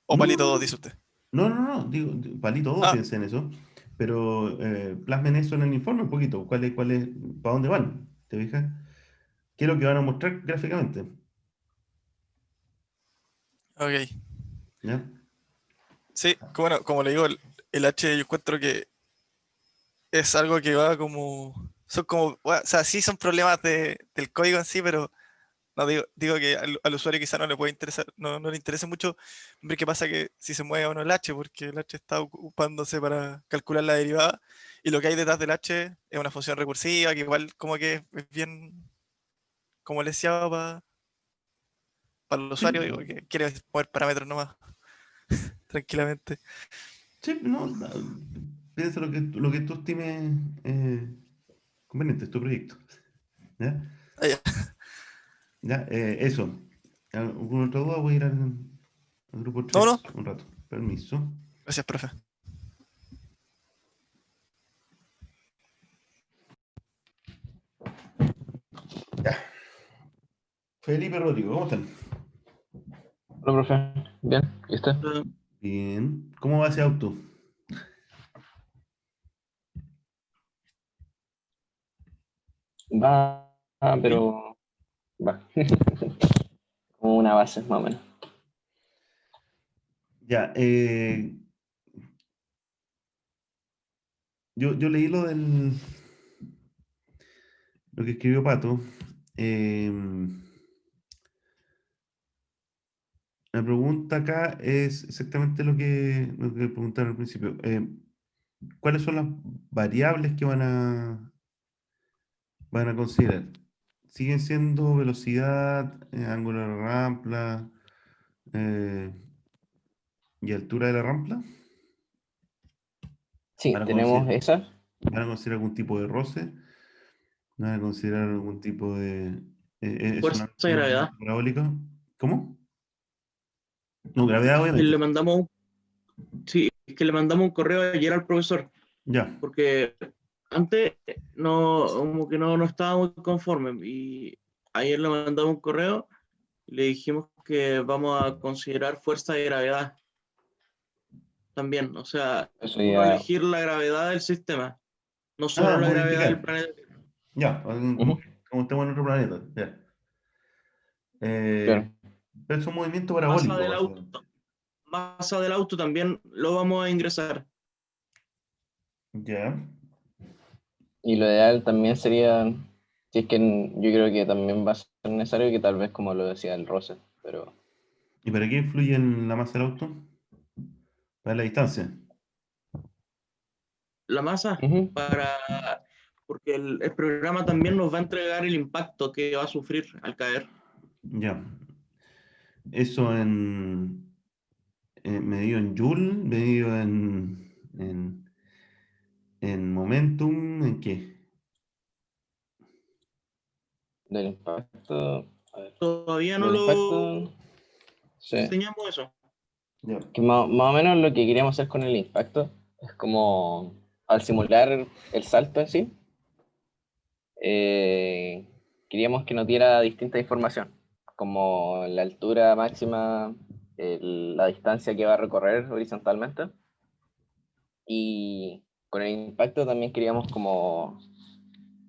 ¿O no, palito no, 2 no, dice usted? no, no, no, digo, palito 2 Ah, piensa en eso, pero plasmen eso en el informe un poquito. ¿Para dónde van? ¿Te fijas? ¿Qué es lo que van a mostrar gráficamente? Ok. ¿Ya? Sí, como le digo, el H yo encuentro que es algo que va como... Son como... O sea, sí son problemas del código en sí, pero no digo que al usuario quizá no le puede interesar, no le interese mucho ver qué pasa que si se mueve o no el H, porque el H está ocupándose para calcular la derivada, y lo que hay detrás del H es una función recursiva, que igual como que es bien como leseado para el Sí, usuario, digo, que quiere mover parámetros nomás, tranquilamente. sí, no, piensa lo que tú estimes conveniente, es tu proyecto. ¿Ya? Ah, ya. Ya, eso. ¿Alguna otra duda? Voy a ir al grupo No, no, 3 un rato. Permiso. gracias, profe. Ya. Felipe Rodrigo, ¿cómo están? Hola, profe. Bien, ¿y usted? Bien. ¿Cómo va ese auto? Va, ¿Sí? pero va. Como una base, más o menos. Ya. Yo leí lo que escribió Pato. Eh, la pregunta acá es exactamente lo que preguntaron al principio. ¿Cuáles son las variables que van a considerar? ¿Siguen siendo velocidad, ángulo de la rampla eh, y altura de la rampla? Sí, ¿Van a tenemos considerar, esa. van a considerar algún tipo de roce? ¿Van a considerar algún tipo de... ¿es Fuerza de un gravedad. movimiento parabólico? ¿Cómo? No, gravedad, Que obviamente. le mandamos, sí, que le mandamos un correo ayer al profesor, Ya, porque antes no, como que no estaba muy conforme y ayer le mandamos un correo y le dijimos que vamos a considerar fuerza de gravedad también, o sea, Eso uno ya. elegir la gravedad del sistema, no ah, solo la gravedad del modificar. planeta. Ya, Ujú, como estamos en otro planeta. Ya. claro. Pero es un movimiento Masa parabólico, del auto, básicamente. masa del auto también lo vamos a ingresar. Ya. Y lo ideal también sería, si es que yo creo que también va a ser necesario que tal vez como lo decía el roce, pero ¿Y para qué influye en la masa del auto? Para la distancia. La masa ujú. para, porque el programa también nos va a entregar el impacto que va a sufrir al caer. Ya. Eso medido en Joule, medido en momentum, ¿en qué? Del impacto, a ver, Todavía no del lo impacto, sí. diseñamos eso. Ya. Que más o menos lo que queríamos hacer con el impacto es como al simular el salto en sí, queríamos que nos diera distinta información, como la altura máxima, la distancia que va a recorrer horizontalmente, y con el impacto también queríamos como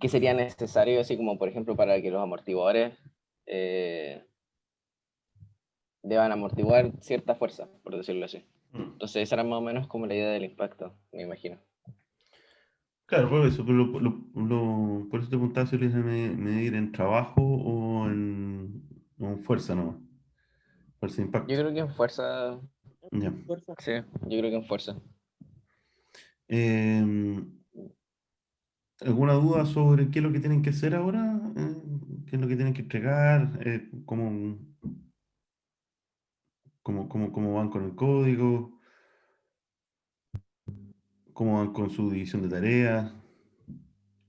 qué sería necesario, así como por ejemplo para que los amortiguadores eh, deban amortiguar cierta fuerza, por decirlo así. Mm. Entonces esa era más o menos como la idea del impacto, me imagino. Claro, por eso, pero por eso te preguntaba si lo ibas a medir en trabajo o en fuerza nomás. Fuerza de Yo impacto. creo que en fuerza, Ya. Fuerza. sí, yo creo que en fuerza. Em, ¿Alguna duda sobre qué es lo que tienen que hacer ahora? ¿Qué es lo que tienen que entregar? ¿Cómo van con el código? ¿Cómo van con su división de tareas?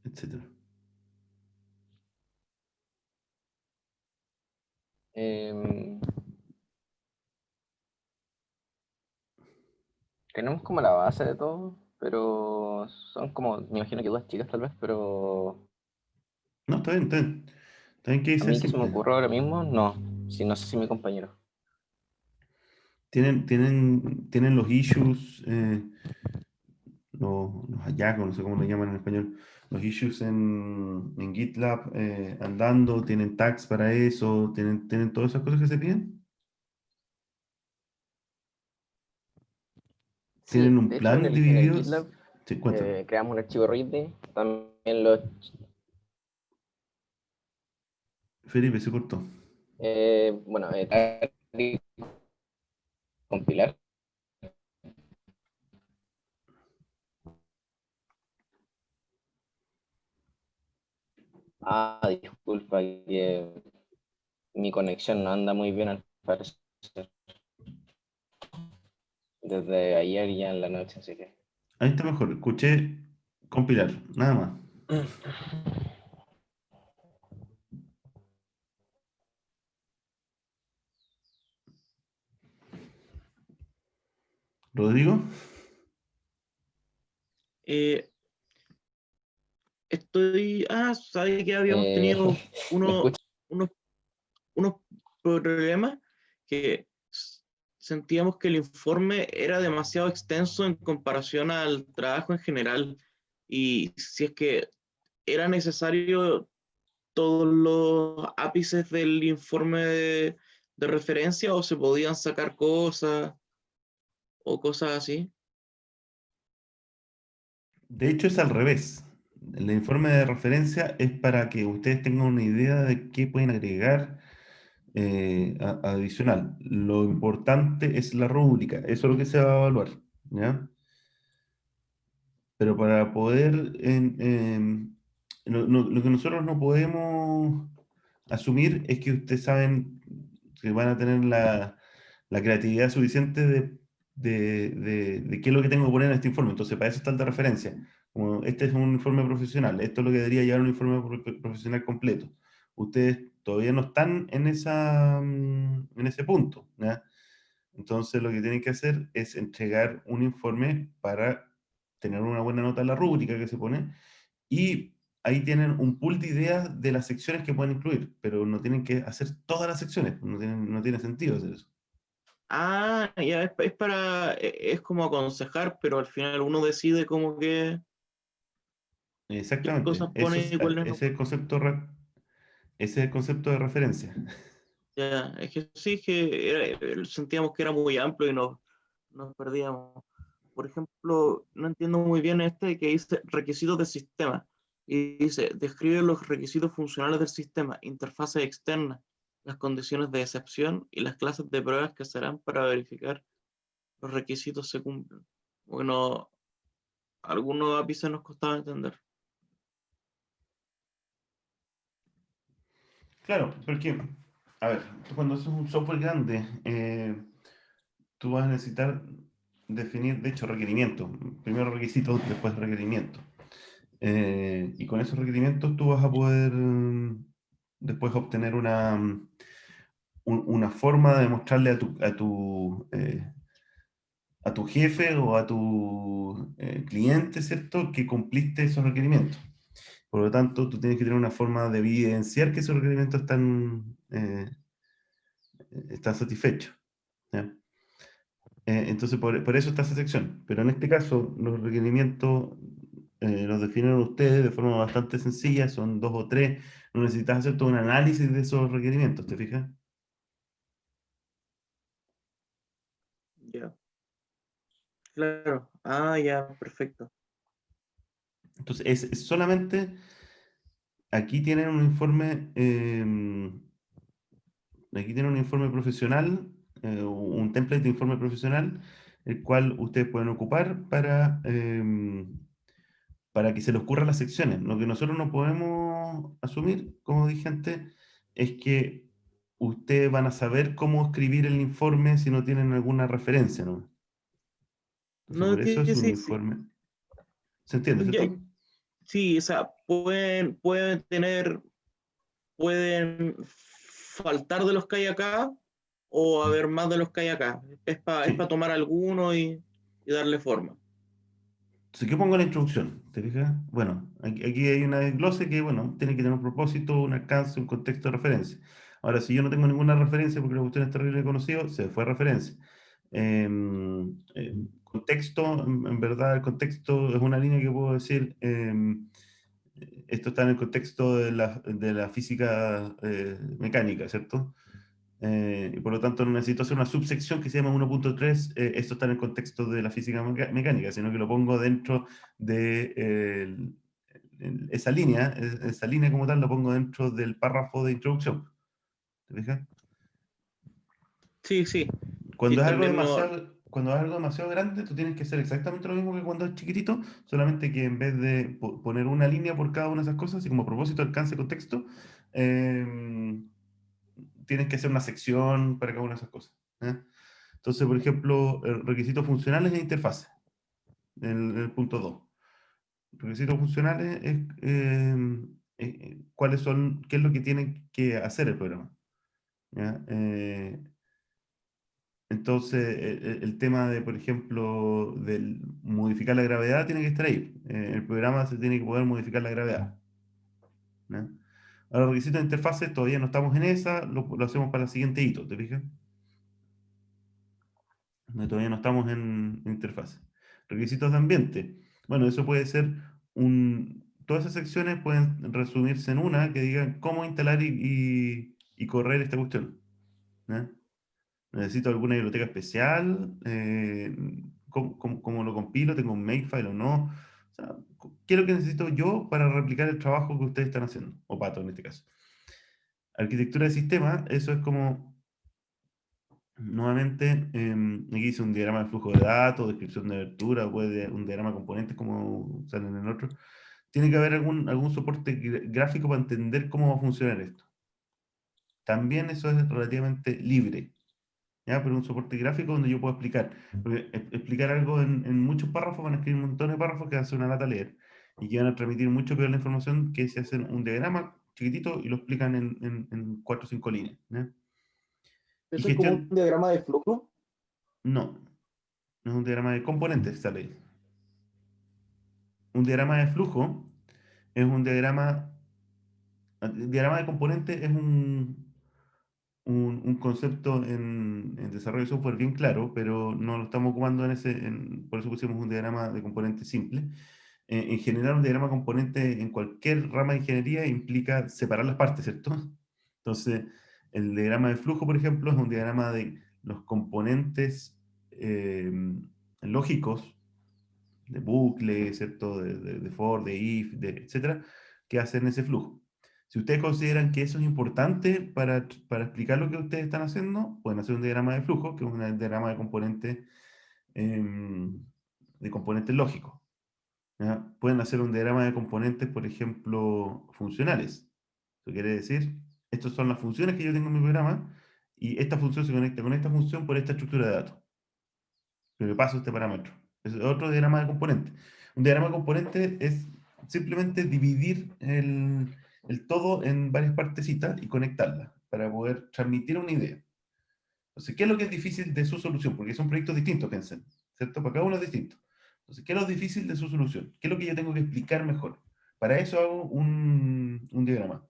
Etcétera. Em, Tenemos como la base de todo, pero son como, me imagino que dudas chicas tal vez, pero No, está bien, está bien. Está bien que a sea mí que se me simple. ocurre ahora mismo, no, si no sé si mi compañero. Tienen los issues, los hallazgos, no sé cómo lo llaman en español, los issues en GitLab andando, tienen tags para eso, tienen todas esas cosas que se piden. Sí, ¿Tienen un de hecho plan en el dividido? GitLab Sí, cuéntame. creamos un archivo README, también lo, Felipe, se cortó. bueno, tratar de compilar. Disculpa, que mi conexión no anda muy bien al parecer. Desde ayer ya en la noche, así que. Ahí está mejor. Escuché compilar, nada más. Rodrigo, Eh, sabe que habíamos ¿Me tenido unos, escuchas? unos, unos problemas que sentíamos que el informe era demasiado extenso en comparación al trabajo en general. Y si es que era necesario todos los ápices del informe de referencia o se podían sacar cosas o cosas así. de hecho es al revés. El informe de referencia es para que ustedes tengan una idea de qué pueden agregar adicional. Lo importante es la rúbrica, eso es lo que se va a evaluar, ¿ya? Pero para poder, lo que nosotros no podemos asumir es que ustedes saben que van a tener la creatividad suficiente de qué es lo que tengo que poner en este informe. Entonces, para eso está el de referencia. Como este es un informe profesional, esto es lo que debería llevar un informe profesional completo. Ustedes todavía no están en en ese punto, ¿ya? Entonces, lo que tienen que hacer es entregar un informe para tener una buena nota en la rúbrica que se pone, y ahí tienen un pool de ideas de las secciones que pueden incluir, pero no tienen que hacer todas las secciones, no tiene sentido hacer eso. Ya es como aconsejar, pero al final uno decide como que qué Exactamente, cosas pone y cuáles ese no es el pone. concepto, ese es el concepto de referencia. Ya, es que sí, sentíamos que era muy amplio y nos perdíamos. Por ejemplo, no entiendo muy bien este que dice requisitos del sistema. Y dice, describe los requisitos funcionales del sistema, interfaces externas, las condiciones de excepción y las clases de pruebas que serán para verificar los requisitos se cumplen. Bueno, algunos ápices nos costaba entender. Claro, porque, a ver, tú cuando haces un software grande, tú vas a necesitar definir, de hecho, requerimientos. Primero requisitos, después requerimientos. Y con esos requerimientos tú vas a poder después obtener una forma de demostrarle a tu jefe o a tu cliente, ¿cierto?, que cumpliste esos requerimientos. Por lo tanto, tú tienes que tener una forma de evidenciar que esos requerimientos están satisfechos, ¿ya? Entonces, por eso está esa sección. Pero en este caso, los requerimientos los definen ustedes de forma bastante sencilla, son dos o tres. No necesitas hacer todo un análisis de esos requerimientos, ¿te fijas? Ya, claro. Ya, perfecto. Entonces, es solamente, aquí tienen un informe, aquí tienen un informe profesional, un template de informe profesional, el cual ustedes pueden ocupar para que se les ocurran las secciones. Lo que nosotros no podemos asumir, como dije antes, es que ustedes van a saber cómo escribir el informe si no tienen alguna referencia, ¿no? Entonces, No, por eso es un sí, sí. informe. ¿Se entiende, Ya, cierto? sí, o sea, pueden faltar de los que hay acá o haber más de los que hay acá. Es para Sí. tomar alguno y darle forma. Entonces, ¿qué pongo en la introducción? ¿Te fijas? Bueno, aquí hay una desglose que, bueno, tiene que tener un propósito, un alcance, un contexto de referencia. Ahora, si yo no tengo ninguna referencia porque la cuestión es terrible conocido, se fue referencia. Eh, contexto, en verdad, el contexto es una línea que puedo decir, esto está en el contexto de la física mecánica, ¿cierto? Y por lo tanto no necesito hacer una subsección que se llama 1.3, esto está en el contexto de la física mecánica, sino que lo pongo dentro de esa línea como tal, lo pongo dentro del párrafo de introducción. ¿Te fijas? Sí, sí. Cuando Sí, es algo también cuando es algo demasiado grande, tú tienes que hacer exactamente lo mismo que cuando es chiquitito, solamente que en vez de poner una línea por cada una de esas cosas, y como propósito, alcance, contexto, tienes que hacer una sección para cada una de esas cosas. ¿Eh? Entonces, por ejemplo, requisitos funcionales e interfaces, en el punto 2. Requisitos funcionales es cuáles son, qué es lo que tiene que hacer el programa. ¿Ya? Entonces, el tema de, por ejemplo, del modificar la gravedad tiene que estar ahí. El programa se tiene que poder modificar la gravedad. ¿Ya? Ahora, requisitos de interfaces, todavía no estamos en esa, lo hacemos para el siguiente hito, ¿te fijas? Todavía no estamos en interfase. Requisitos de ambiente. Bueno, eso puede ser todas esas secciones pueden resumirse en una que diga cómo instalar y correr esta cuestión. ¿Ya? Necesito alguna biblioteca especial, cómo lo compilo, tengo un makefile o no. O sea, ¿qué es lo que necesito yo para replicar el trabajo que ustedes están haciendo? O Pato en este caso. Arquitectura de sistema, eso es como, nuevamente, aquí hice un diagrama de flujo de datos, descripción de abertura, puede un diagrama de componentes como sale en el otro. Tiene que haber algún soporte gráfico para entender cómo va a funcionar esto. También eso es relativamente libre. ¿Ya? Pero un soporte gráfico donde yo puedo explicar. Porque explicar algo en muchos párrafos, van a escribir un montón de párrafos que hace una lata leer y que van a transmitir mucho peor la información que si hacen un diagrama chiquitito y lo explican en 4 o 5 líneas. ¿Ya? Y ¿Eso es como un gestión, diagrama de flujo? no, no es un diagrama de componentes, sale ahí. Un diagrama de flujo es un diagrama, el diagrama de componentes es un concepto en desarrollo de software bien claro, pero no lo estamos ocupando por eso pusimos un diagrama de componentes simple. En general, un diagrama de componentes en cualquier rama de ingeniería implica separar las partes, ¿cierto? Entonces, el diagrama de flujo, por ejemplo, es un diagrama de los componentes lógicos, de bucle, ¿cierto? De for, de if, etcétera, que hacen ese flujo. Si ustedes consideran que eso es importante para explicar lo que ustedes están haciendo, pueden hacer un diagrama de flujo, que es un diagrama de componentes lógicos. ¿Ya? Pueden hacer un diagrama de componentes, por ejemplo, funcionales. Eso quiere decir, estas son las funciones que yo tengo en mi programa, y esta función se conecta con esta función por esta estructura de datos. Que le paso este parámetro. Es otro diagrama de componentes. Un diagrama de componentes es simplemente dividir el todo en varias partecitas y conectarlas para poder transmitir una idea. Entonces, ¿qué es lo que es difícil de su solución? Porque son proyectos distintos, piensen, ¿cierto? Para cada uno es distinto. Entonces, ¿qué es lo difícil de su solución? ¿Qué es lo que yo tengo que explicar mejor? Para eso hago un diagrama.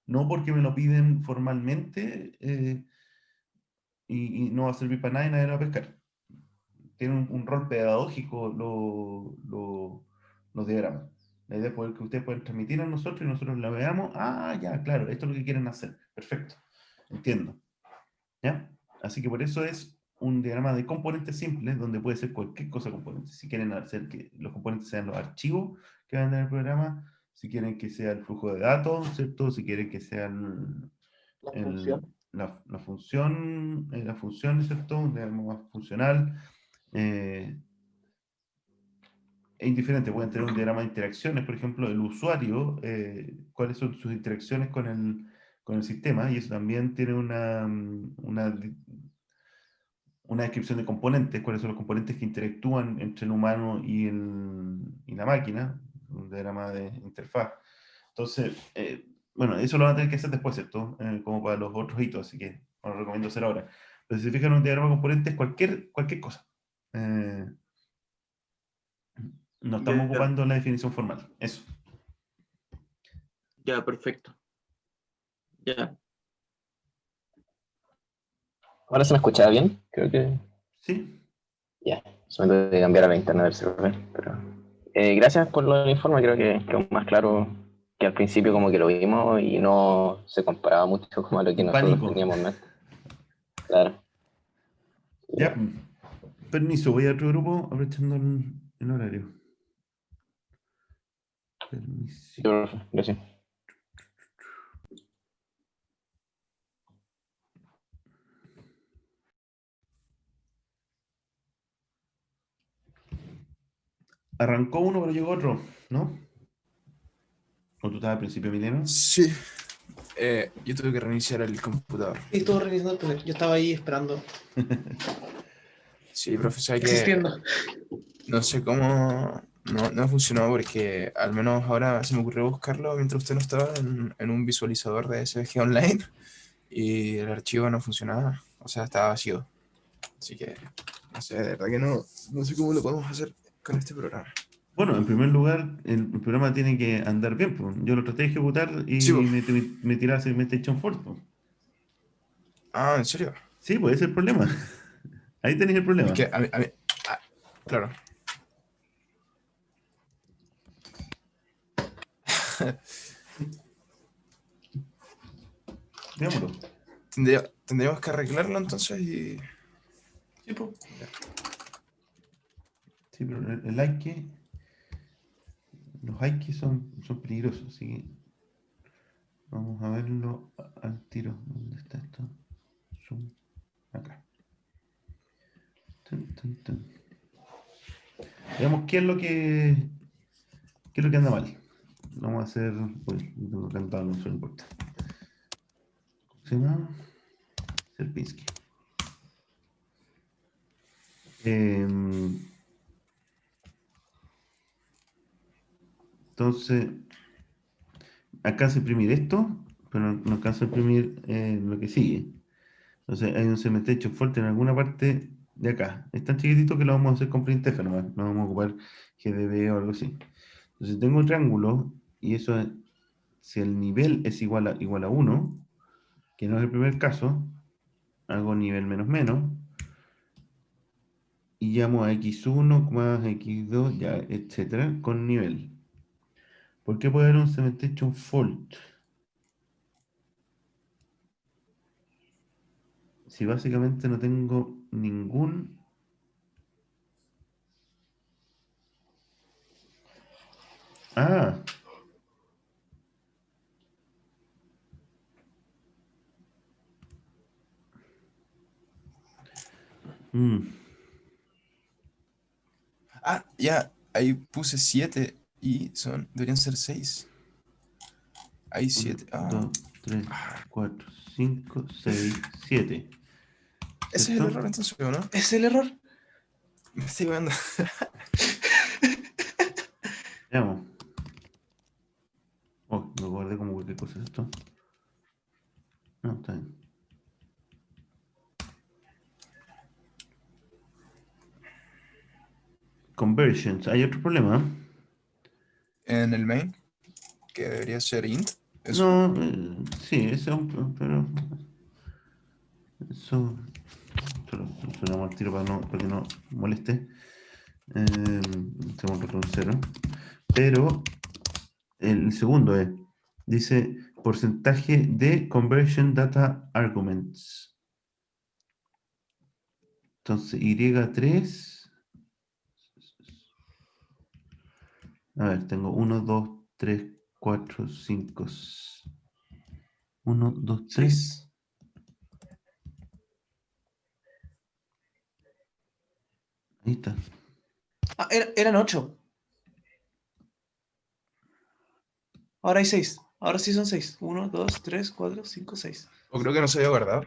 No porque me lo piden formalmente y no va a servir para nada y nadie lo va a pescar. Tiene un rol pedagógico los diagramas. La idea es poder que ustedes puedan transmitir a nosotros y nosotros la veamos. Ah, ya, claro, esto es lo que quieren hacer. Perfecto. Entiendo. ¿Ya? Así que por eso es un diagrama de componentes simples donde puede ser cualquier cosa componente. Si quieren hacer que los componentes sean los archivos que van en el programa, si quieren que sea el flujo de datos, ¿cierto? Si quieren que sea La función. la función, ¿cierto? Un diagrama más funcional. Es indiferente, pueden tener un diagrama de interacciones, por ejemplo, el usuario, cuáles son sus interacciones con el sistema, y eso también tiene una descripción de componentes, cuáles son los componentes que interactúan entre el humano y la máquina, un diagrama de interfaz. Entonces, bueno, eso lo van a tener que hacer después, ¿cierto? Como para los otros hitos, así que no lo recomiendo hacer ahora. Pero si se fijan en un diagrama de componentes, cualquier cosa. No estamos Ya, ocupando la definición formal. Eso. ya, perfecto. Ya, ¿Ahora se me escuchaba bien? Creo que ¿Sí? ya. Se me tuve que cambiar a la internet del celular, pero gracias por lo del informe, creo que quedó más claro que al principio como que lo vimos y no se comparaba mucho como a lo que nosotros Pánico. teníamos en mente. Claro. Ya, permiso, voy a otro grupo aprovechando el horario. Permiso. Gracias. Arrancó uno, pero llegó otro, ¿no? ¿O tú estabas al principio, Emiliano? Sí. Yo tuve que reiniciar el computador. Y estuvo revisando el primer. Yo estaba ahí esperando, Sí, profesor, que existiendo. no sé cómo no ha funcionado porque al menos ahora se me ocurrió buscarlo mientras usted no estaba en un visualizador de SVG Online y el archivo no funcionaba, o sea, estaba vacío. Así que, no sé, de verdad que no sé cómo lo podemos hacer con este programa. Bueno, en primer lugar, el programa tiene que andar bien, pues. Yo lo traté de ejecutar Sí, y po. me tiraba a Segmentation Force, pues. Ah, ¿en serio? Sí, pues ese es el problema. Ahí tenéis el Es problema. que ah, claro. Veámoslo. Tendríamos que arreglarlo entonces y... Sí, po. Sí, pero el Ike, los Ike son peligrosos, así que vamos a verlo al tiro. ¿Dónde está esto? Zoom. Acá. Tun, tun, tun. Veamos qué es lo que anda mal. Vamos a hacer. Uy, no tengo cantado, no se importa. ¿Cómo se llama? Serpinski. Entonces, alcanza a imprimir esto, pero no alcanza a imprimir lo que sigue. Entonces, hay un cementerio fuerte en alguna parte de acá. Es tan chiquitito que lo vamos a hacer con printf nomás. No vamos a ocupar GDB o algo así. Entonces, tengo un triángulo y eso es, si el nivel es igual a 1, que no es el primer caso, hago nivel menos menos y llamo a x1 más x2, ya, etcétera, con nivel. ¿Por qué puede haber un cementerio fault? Si básicamente no tengo ningún... Ah, mm, Ah, ya, ahí puse 7 y deberían ser 6. Hay 1, 7. Ah, 2, 3, 4, 5, 6, 7. ese es el ¿Cierto? error entonces, ¿o no? ¿Es el error? Me estoy viendo. Veamos. Oh, me guardé como cualquier cosa esto. No, está bien. Conversions. Hay otro problema. En el main, que debería ser int. Eso. No, sí, eso es un... Pero... Eso... Se lo damos al tiro para que no moleste. Hacemos otro 0. Pero el segundo es... Dice porcentaje de conversion data arguments. Entonces, Y3... A ver, tengo 1, 2, 3, 4, 5. 1, 2, 3. 6. Ahí está. Ah, eran 8. Ahora hay 6. Ahora sí son 6. 1, 2, 3, 4, 5, 6. O creo que no se había guardado.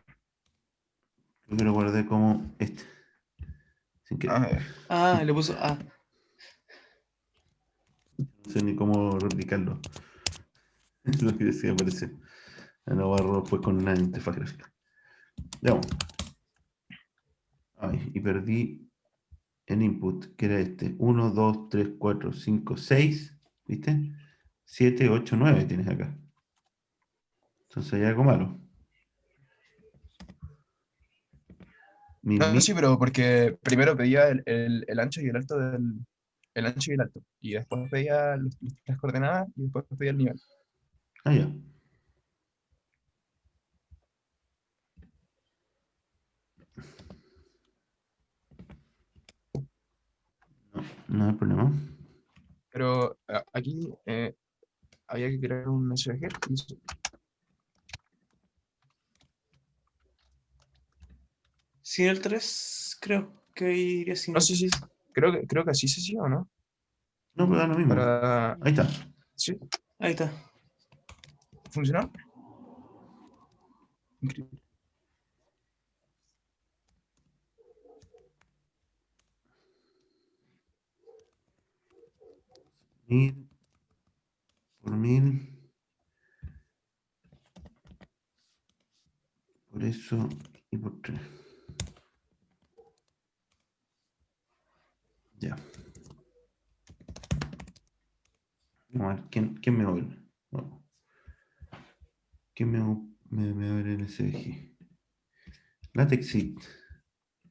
Yo que lo guardé como este. Sin Ah, querer. Ah, le puso A. No sé ni cómo replicarlo. Es lo que decía, parece. Lo barro después con una interfaz gráfica. Veamos. Ay, y perdí el input, que era este. 1, 2, 3, 4, 5, 6. ¿Viste? 7, 8, 9 tienes acá. Entonces hay algo malo. Mil, No, mil. sí, pero porque primero pedía el ancho y el alto el ancho y el alto. Y después pedía las coordenadas y después pedía el nivel. Ah, ya. No, no hay problema. Pero aquí había que crear un SVG. Sin el 3 creo que iría sin No, el sí, sí. 3. Creo que así se sí o no. No, pero da lo mismo. Para. Ahí está. Sí, Ahí está. funcionó. Increíble. Mil por mil. Por eso y por 3. Ya. Vamos a ver, ¿quién me vuelve? Vamos. ¿Quién me abre el SVG? LaTeXit.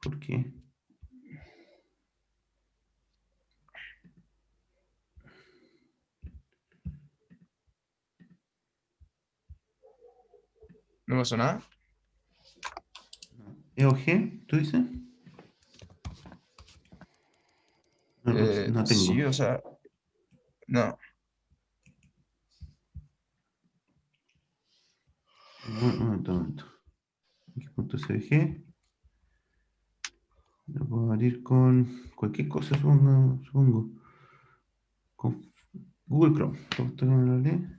¿Por qué? No pasó nada. ¿EOG? ¿Tú dices? No, no tengo. Sí, o sea, no. Un momento. Aquí punto SVG. Lo puedo abrir con cualquier cosa, supongo. Con Google Chrome. Todo esto que me lo lee.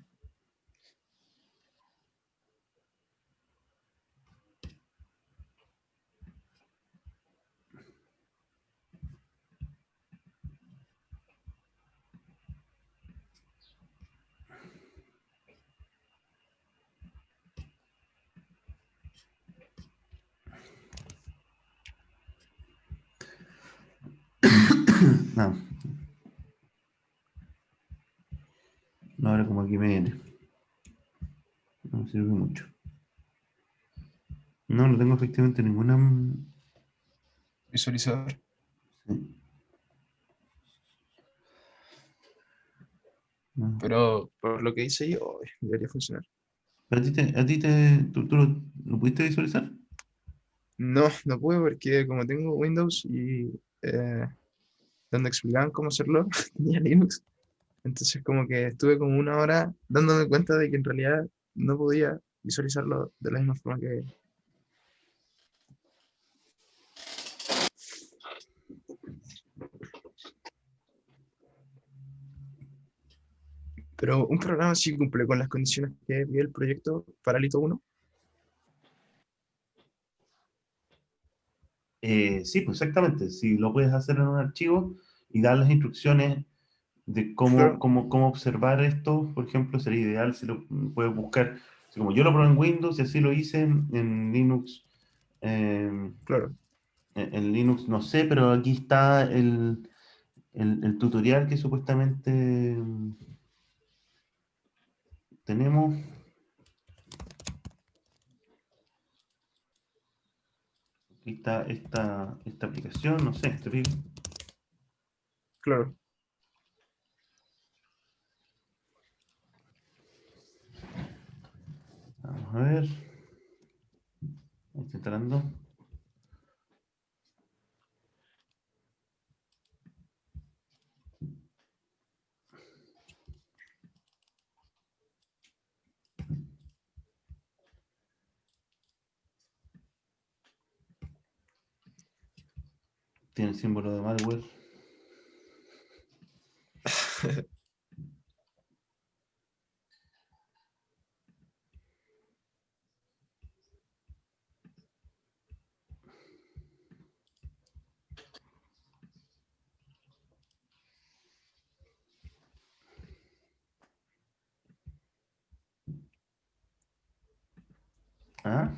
No, no ahora como aquí me viene. No me sirve mucho. No tengo efectivamente ninguna. Visualizador. Sí, no. Pero por lo que hice yo, debería funcionar. ¿Pero tú lo pudiste visualizar? No, no pude porque como tengo Windows y donde explicaban cómo hacerlo, tenía Linux. Entonces como que estuve como una hora dándome cuenta de que en realidad no podía visualizarlo de la misma forma que... Pero un programa sí cumple con las condiciones que vi el proyecto Paralito 1. Sí, pues exactamente. Si lo puedes hacer en un archivo y dar las instrucciones de Claro, cómo observar esto, por ejemplo, sería ideal si lo puedes buscar. Así como yo lo probé en Windows y así lo hice en Linux. eh, claro. en Linux no sé, pero aquí está el tutorial que supuestamente tenemos. Aquí está esta aplicación, no sé, ¿te fijas? Claro. Vamos a ver. Ahí está entrando. Tiene el símbolo de malware. Ah,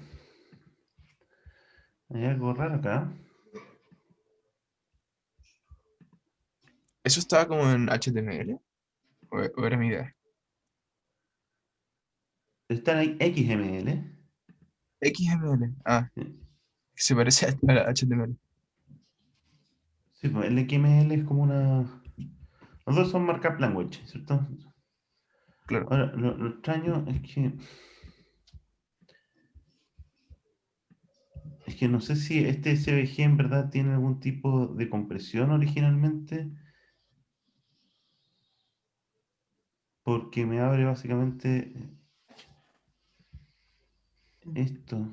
hay algo raro acá. ¿Eso estaba como en HTML? ¿O era mi idea? Está en XML. XML. Ah, Que se parece a HTML. Sí, pues el XML es como una... Los dos son markup language, ¿cierto? Claro. Ahora, lo extraño es que no sé si este SVG en verdad tiene algún tipo de compresión originalmente, porque me abre básicamente esto.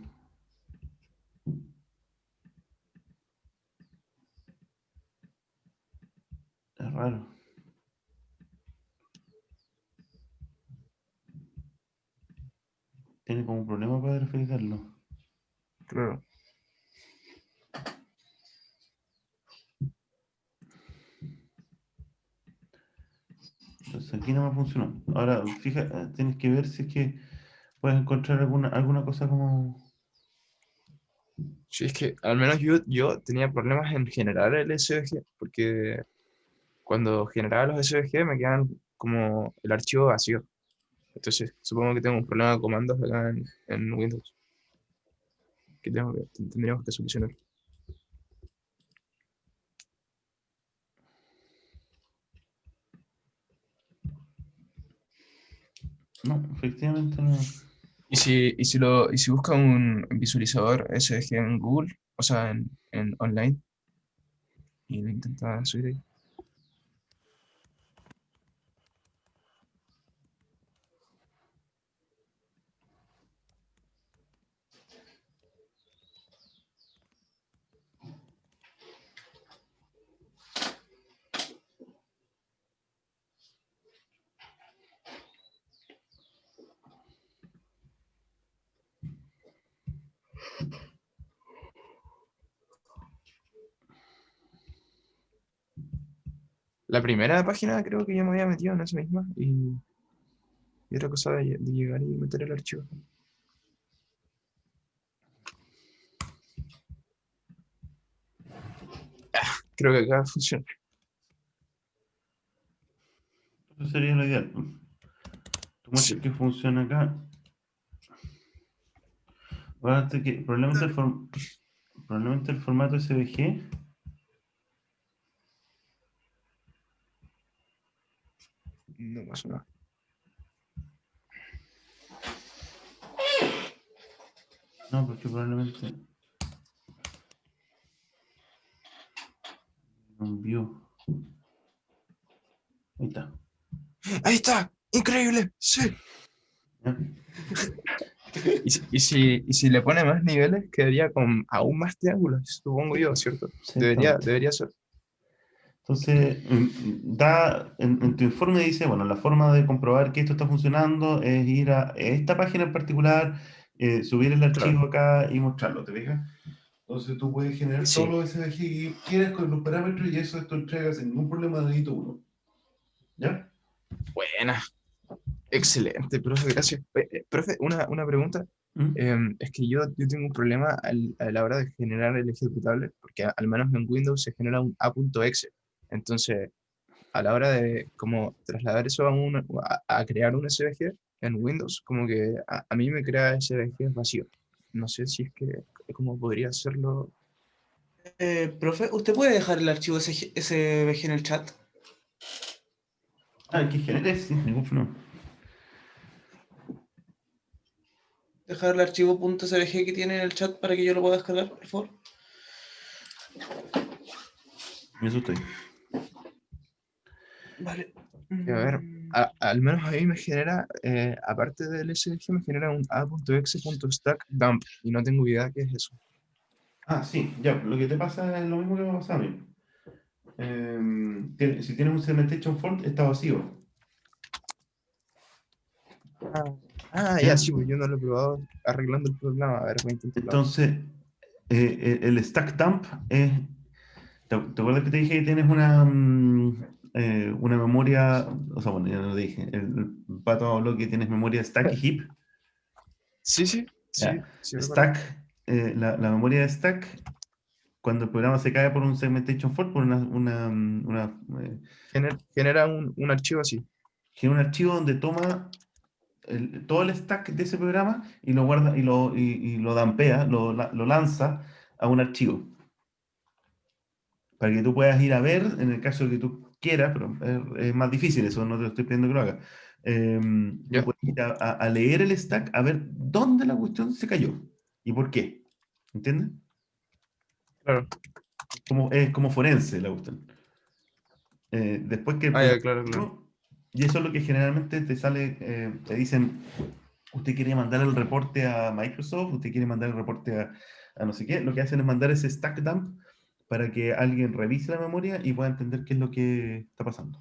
Es raro. Tiene como un problema para refrigerarlo. Claro. Entonces aquí no me funcionó. Ahora, fíjate, tienes que ver si es que puedes encontrar alguna cosa como... Sí, es que al menos yo tenía problemas en generar el SVG, porque cuando generaba los SVG me quedan como el archivo vacío. Entonces, supongo que tengo un problema de comandos acá en Windows, que tendríamos que solucionar. No, efectivamente no. Y si busca un visualizador SVG en Google, o sea, en online, y lo intenta subir ahí. La primera página creo que yo me había metido en esa misma, y era cosa de llegar y meter el archivo. Creo que acá funciona. Eso sería lo ideal. Tú muestras Sí. que funciona acá. Acuérdate que probablemente el formato SVG No pasa nada. no, porque probablemente un view. Ahí está. ¡Ahí está! ¡Increíble! ¡Sí! ¿Ya? Y si le pone más niveles, quedaría con aún más triángulos, supongo yo, ¿cierto? Debería, Exactamente. debería ser. Entonces, en tu informe dice, bueno, la forma de comprobar que esto está funcionando es ir a esta página en particular, subir el Claro, archivo acá y mostrarlo, ¿te fijas? Entonces tú puedes generar todos sí. los SVG que quieras con los parámetros y eso esto entrega sin ningún problema de edito uno. ¿Ya? Buena. Excelente, profe, gracias. Profe, una pregunta. ¿Mm? Es que yo tengo un problema a la hora de generar el ejecutable, porque al menos en Windows se genera un A.exe. Entonces, a la hora de como trasladar eso a crear un SVG en Windows, como que a mí me crea SVG vacío. No sé si es que cómo podría hacerlo. Profe, ¿usted puede dejar el archivo SVG en el chat? Ah, que generes, sí, ningún problema. Dejar el archivo .svg que tiene en el chat para que yo lo pueda descargar, por favor. Eso estoy. Vale. A ver, al menos a mí me genera, aparte del SVG, me genera un a.exe.stack.dump y no tengo idea qué es eso. Ah, sí, ya, lo que te pasa es lo mismo que me pasa a mí. Si tienes un segmentation fault, está vacío. Ya, ¿Ya? sí, pues yo no lo he probado arreglando el problema. A ver, voy a intentarlo. Entonces, el stack dump es. ¿Te acuerdas que te dije que tienes una memoria? O sea, bueno, ya lo dije. El pato habló que tienes memoria stack y heap. Sí, sí, sí, Ya. sí, recuerdo. Stack, la memoria de stack, cuando el programa se cae por un segmentation fault, por eh, Genera un archivo así. genera un archivo donde toma todo el stack de ese programa y lo guarda y lo dampea, lo lanza a un archivo. Para que tú puedas ir a ver, en el caso de que tú quieras, pero es más difícil, eso no te lo estoy pidiendo que lo hagas. Ya. Tú puedes ir a leer el stack, a ver dónde la cuestión se cayó y por qué. ¿Entiendes? Claro. Es como forense la cuestión. Después que Ah, ya, claro, claro. y eso es lo que generalmente te sale, te dicen, usted quiere mandar el reporte a Microsoft, usted quiere mandar el reporte a no sé qué, lo que hacen es mandar ese stack dump para que alguien revise la memoria y pueda entender qué es lo que está pasando.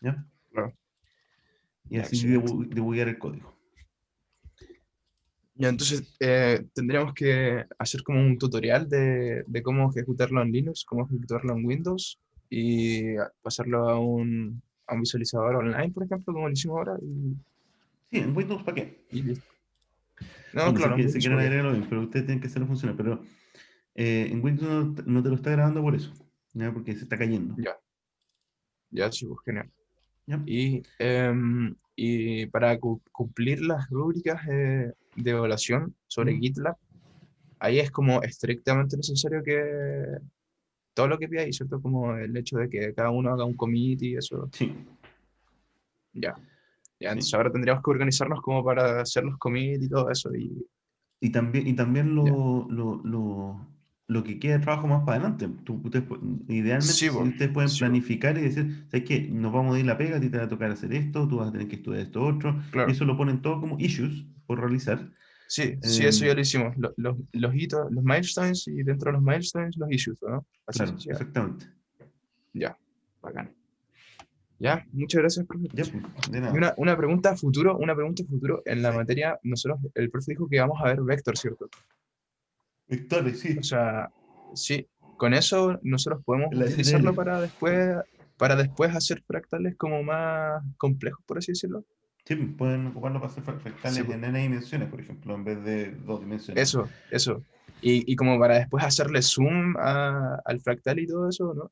¿Ya? Claro. Y Ya, así excelente. debuguear el código. Ya, entonces tendríamos que hacer como un tutorial de cómo ejecutarlo en Linux, cómo ejecutarlo en Windows y pasarlo a un visualizador online, por ejemplo, como lo hicimos ahora, Sí, en Windows, ¿para qué? y listo. No, Bueno, claro, en si Windows, quieren ¿para qué? agregarlo bien, pero ustedes tienen que hacerlo funcionar. Pero en Windows no te lo está grabando por eso, ¿ya? Porque se está cayendo. Ya, ya, sí, pues, genial. ¿Ya? Y para cumplir las rúbricas de evaluación sobre Mm. GitLab, ahí es como estrictamente necesario que todo lo que pidáis, ¿cierto? Como el hecho de que cada uno haga un commit y eso. Sí, Ya, ya, entonces sí. ahora tendríamos que organizarnos como para hacer los commits y todo eso. Y también Ya. lo que queda de trabajo más para adelante. Idealmente, Sí, si pues, ustedes pueden sí, po, planificar y decir, ¿sabes qué? Nos vamos a ir la pega, a ti te va a tocar hacer esto, tú vas a tener que estudiar esto otro, y claro. eso lo ponen todo como issues por realizar. Sí, sí, eso ya Em, lo hicimos. Los hitos, los milestones y dentro de los milestones los issues, ¿no? Así se claro, hacía. exactamente. Ya, bacán. Ya, muchas gracias, profe. Ya, pues, de Y nada. una pregunta a futuro, en la Sí. materia, nosotros, el profe dijo que vamos a ver vector, ¿cierto? Victoria, O sí. sea, sí, con eso nosotros podemos La utilizarlo STL. para después hacer fractales como más complejos, por así decirlo. Sí, pues, pueden ocuparlo para hacer Sí, fractales pues, en n dimensiones, por ejemplo, en vez de 2 dimensiones. eso. Y como para después hacerle zoom al fractal y todo eso, ¿no?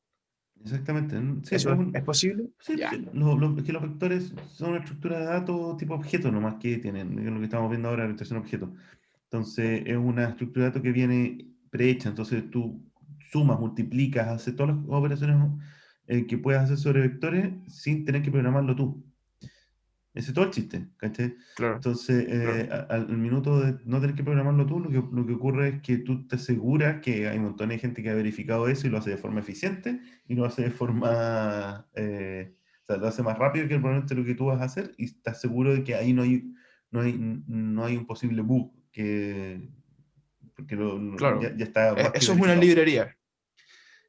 Exactamente. Sí, ¿Eso es posible? sí, Ya, sí, es que los vectores son una estructura de datos tipo objeto nomás que tienen, es lo que estamos viendo ahora, la orientación a objeto. Entonces, es una estructura de datos que viene prehecha, entonces tú sumas, multiplicas, haces todas las operaciones que puedas hacer sobre vectores sin tener que programarlo tú. Ese es todo el chiste, ¿cachai? claro, Entonces, claro. al minuto de no tener que programarlo tú, lo que ocurre es que tú te aseguras que hay un montón de gente que ha verificado eso y lo hace de forma eficiente y lo hace de forma, o sea, lo hace más rápido que probablemente lo que tú vas a hacer y estás seguro de que ahí no hay un posible bug, porque Claro. ya está más que Eso es una verificado. librería.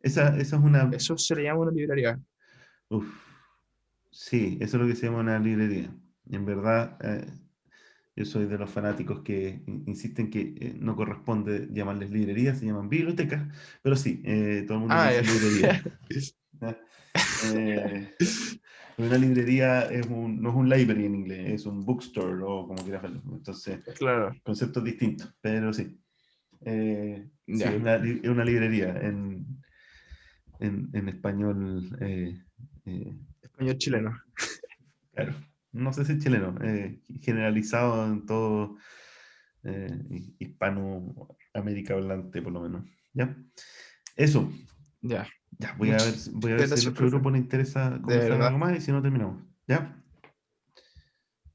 Esa es una, Eso se le llama una librería. uf, sí, eso es lo que se llama una librería. En verdad, yo soy de los fanáticos que insisten que no corresponde llamarles librerías, se llaman bibliotecas, pero sí, todo el mundo le Ah, ya. dice librería. ¿Ya? Eh, una librería no es un library en inglés, es un bookstore o como quieras verlo. Entonces, Claro, conceptos distintos, pero sí. Sí, ya. es una librería en español. Español chileno. Claro. No sé si es chileno, generalizado en todo Hispanoamérica hablante, por lo menos. ¿Ya? Eso. Ya. Ya, Muchas voy a ver si el gracias, otro profe. grupo le interesa De conversar verdad. algo más y si no terminamos. ¿Ya?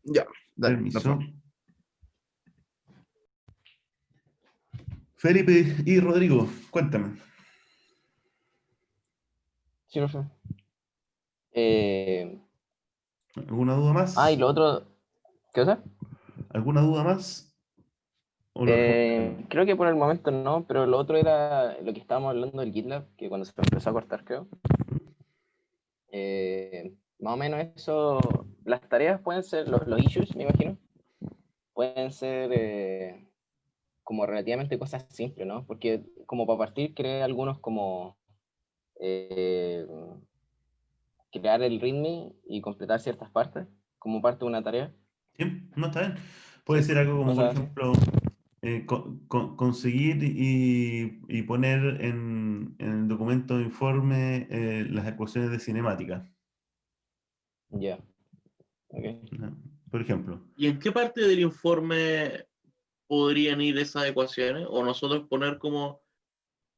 Ya, dale, nos Permiso. vemos. Felipe y Rodrigo, cuéntame. Sí, profe. Eh, ¿Alguna duda y más? lo otro, ¿qué cosa? ¿Alguna duda más? ¿O lo dejamos acá? Creo que por el momento no, pero lo otro era lo que estábamos hablando del GitLab, que cuando se empezó a cortar, creo. Más o menos eso, las tareas pueden ser, los issues, me imagino, pueden ser como relativamente cosas simples, ¿no? Porque como para partir, creé algunos como eh, crear el README y completar ciertas partes como parte de una tarea, ¿Sí? No, está bien. Puede ¿sí? ser algo como, por Cosas así. ejemplo, conseguir y poner en el documento de informe las ecuaciones de cinemática, Ya, ok. ¿no? Por ejemplo. ¿Y en qué parte del informe podrían ir esas ecuaciones? ¿O nosotros poner como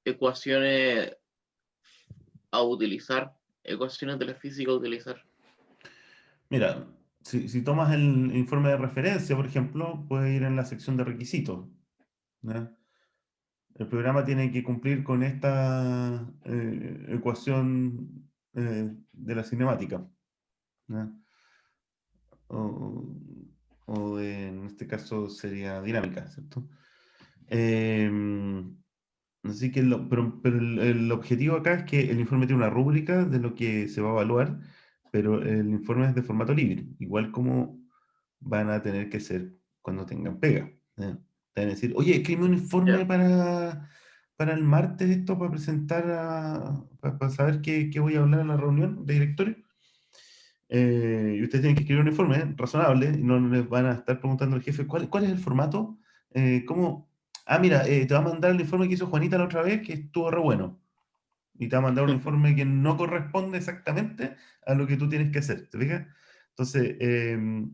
ecuaciones a utilizar, ecuaciones de la física a utilizar. Mira, si tomas el informe de referencia, por ejemplo, puedes ir en la sección de requisitos. ¿Ya? El programa tiene que cumplir con esta ecuación de la cinemática. ¿Ya? O, en este caso sería dinámica, ¿cierto? Así que, pero el objetivo acá es que el informe tiene una rúbrica de lo que se va a evaluar, pero el informe es de formato libre, igual como van a tener que ser cuando tengan pega. ¿Eh? Te van a decir, oye, escribe un informe Ya. para el martes esto, para presentar, para saber qué voy a hablar en la reunión de directorio. Y ustedes tienen que escribir un informe razonable y no les van a estar preguntando al jefe, ¿cuál es el formato? ¿Cómo? Ah, mira, te va a mandar el informe que hizo Juanita la otra vez, que estuvo re bueno. Y te va a mandar un informe que no corresponde exactamente a lo que tú tienes que hacer. ¿Te fijas? Entonces,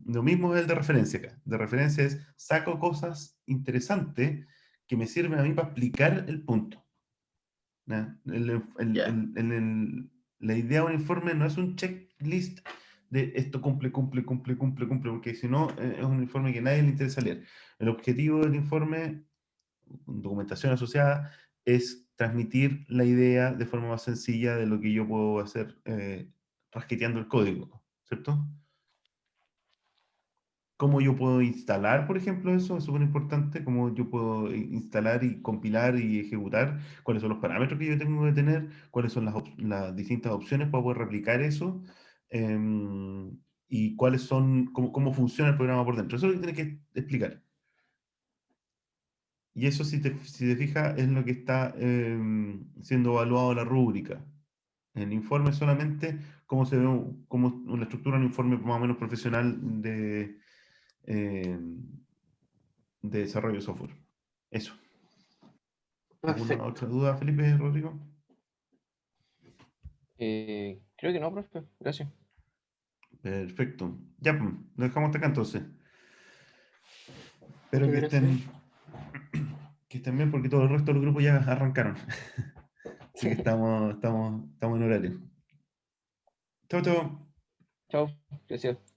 lo mismo es el de referencia acá. De referencia es, saco cosas interesantes que me sirven a mí para explicar el punto. ¿Ya? Ya. La idea de un informe no es un checklist de esto cumple, porque si no, es un informe que a nadie le interesa leer. El objetivo del informe, documentación asociada, es transmitir la idea de forma más sencilla de lo que yo puedo hacer rasqueteando el código, ¿cierto? Cómo yo puedo instalar, por ejemplo, eso es súper importante, cómo yo puedo instalar y compilar y ejecutar, cuáles son los parámetros que yo tengo que tener, cuáles son las distintas opciones para poder replicar eso, y cuáles son, cómo funciona el programa por dentro. Eso es lo que tienes que explicar. Y eso, si te fijas, es lo que está siendo evaluado en la rúbrica. El informe solamente cómo se ve, cómo la estructura de un informe más o menos profesional de desarrollo de software. Eso. ¿Alguna Perfecto. otra duda, Felipe, Rodrigo? Creo que no, profe. Gracias. Perfecto. Ya, pues, lo dejamos hasta acá entonces. Espero Muchas gracias. que estén bien porque todo el resto del grupo ya arrancaron. Así que estamos en horario. Chau, chau. Chao. Gracias.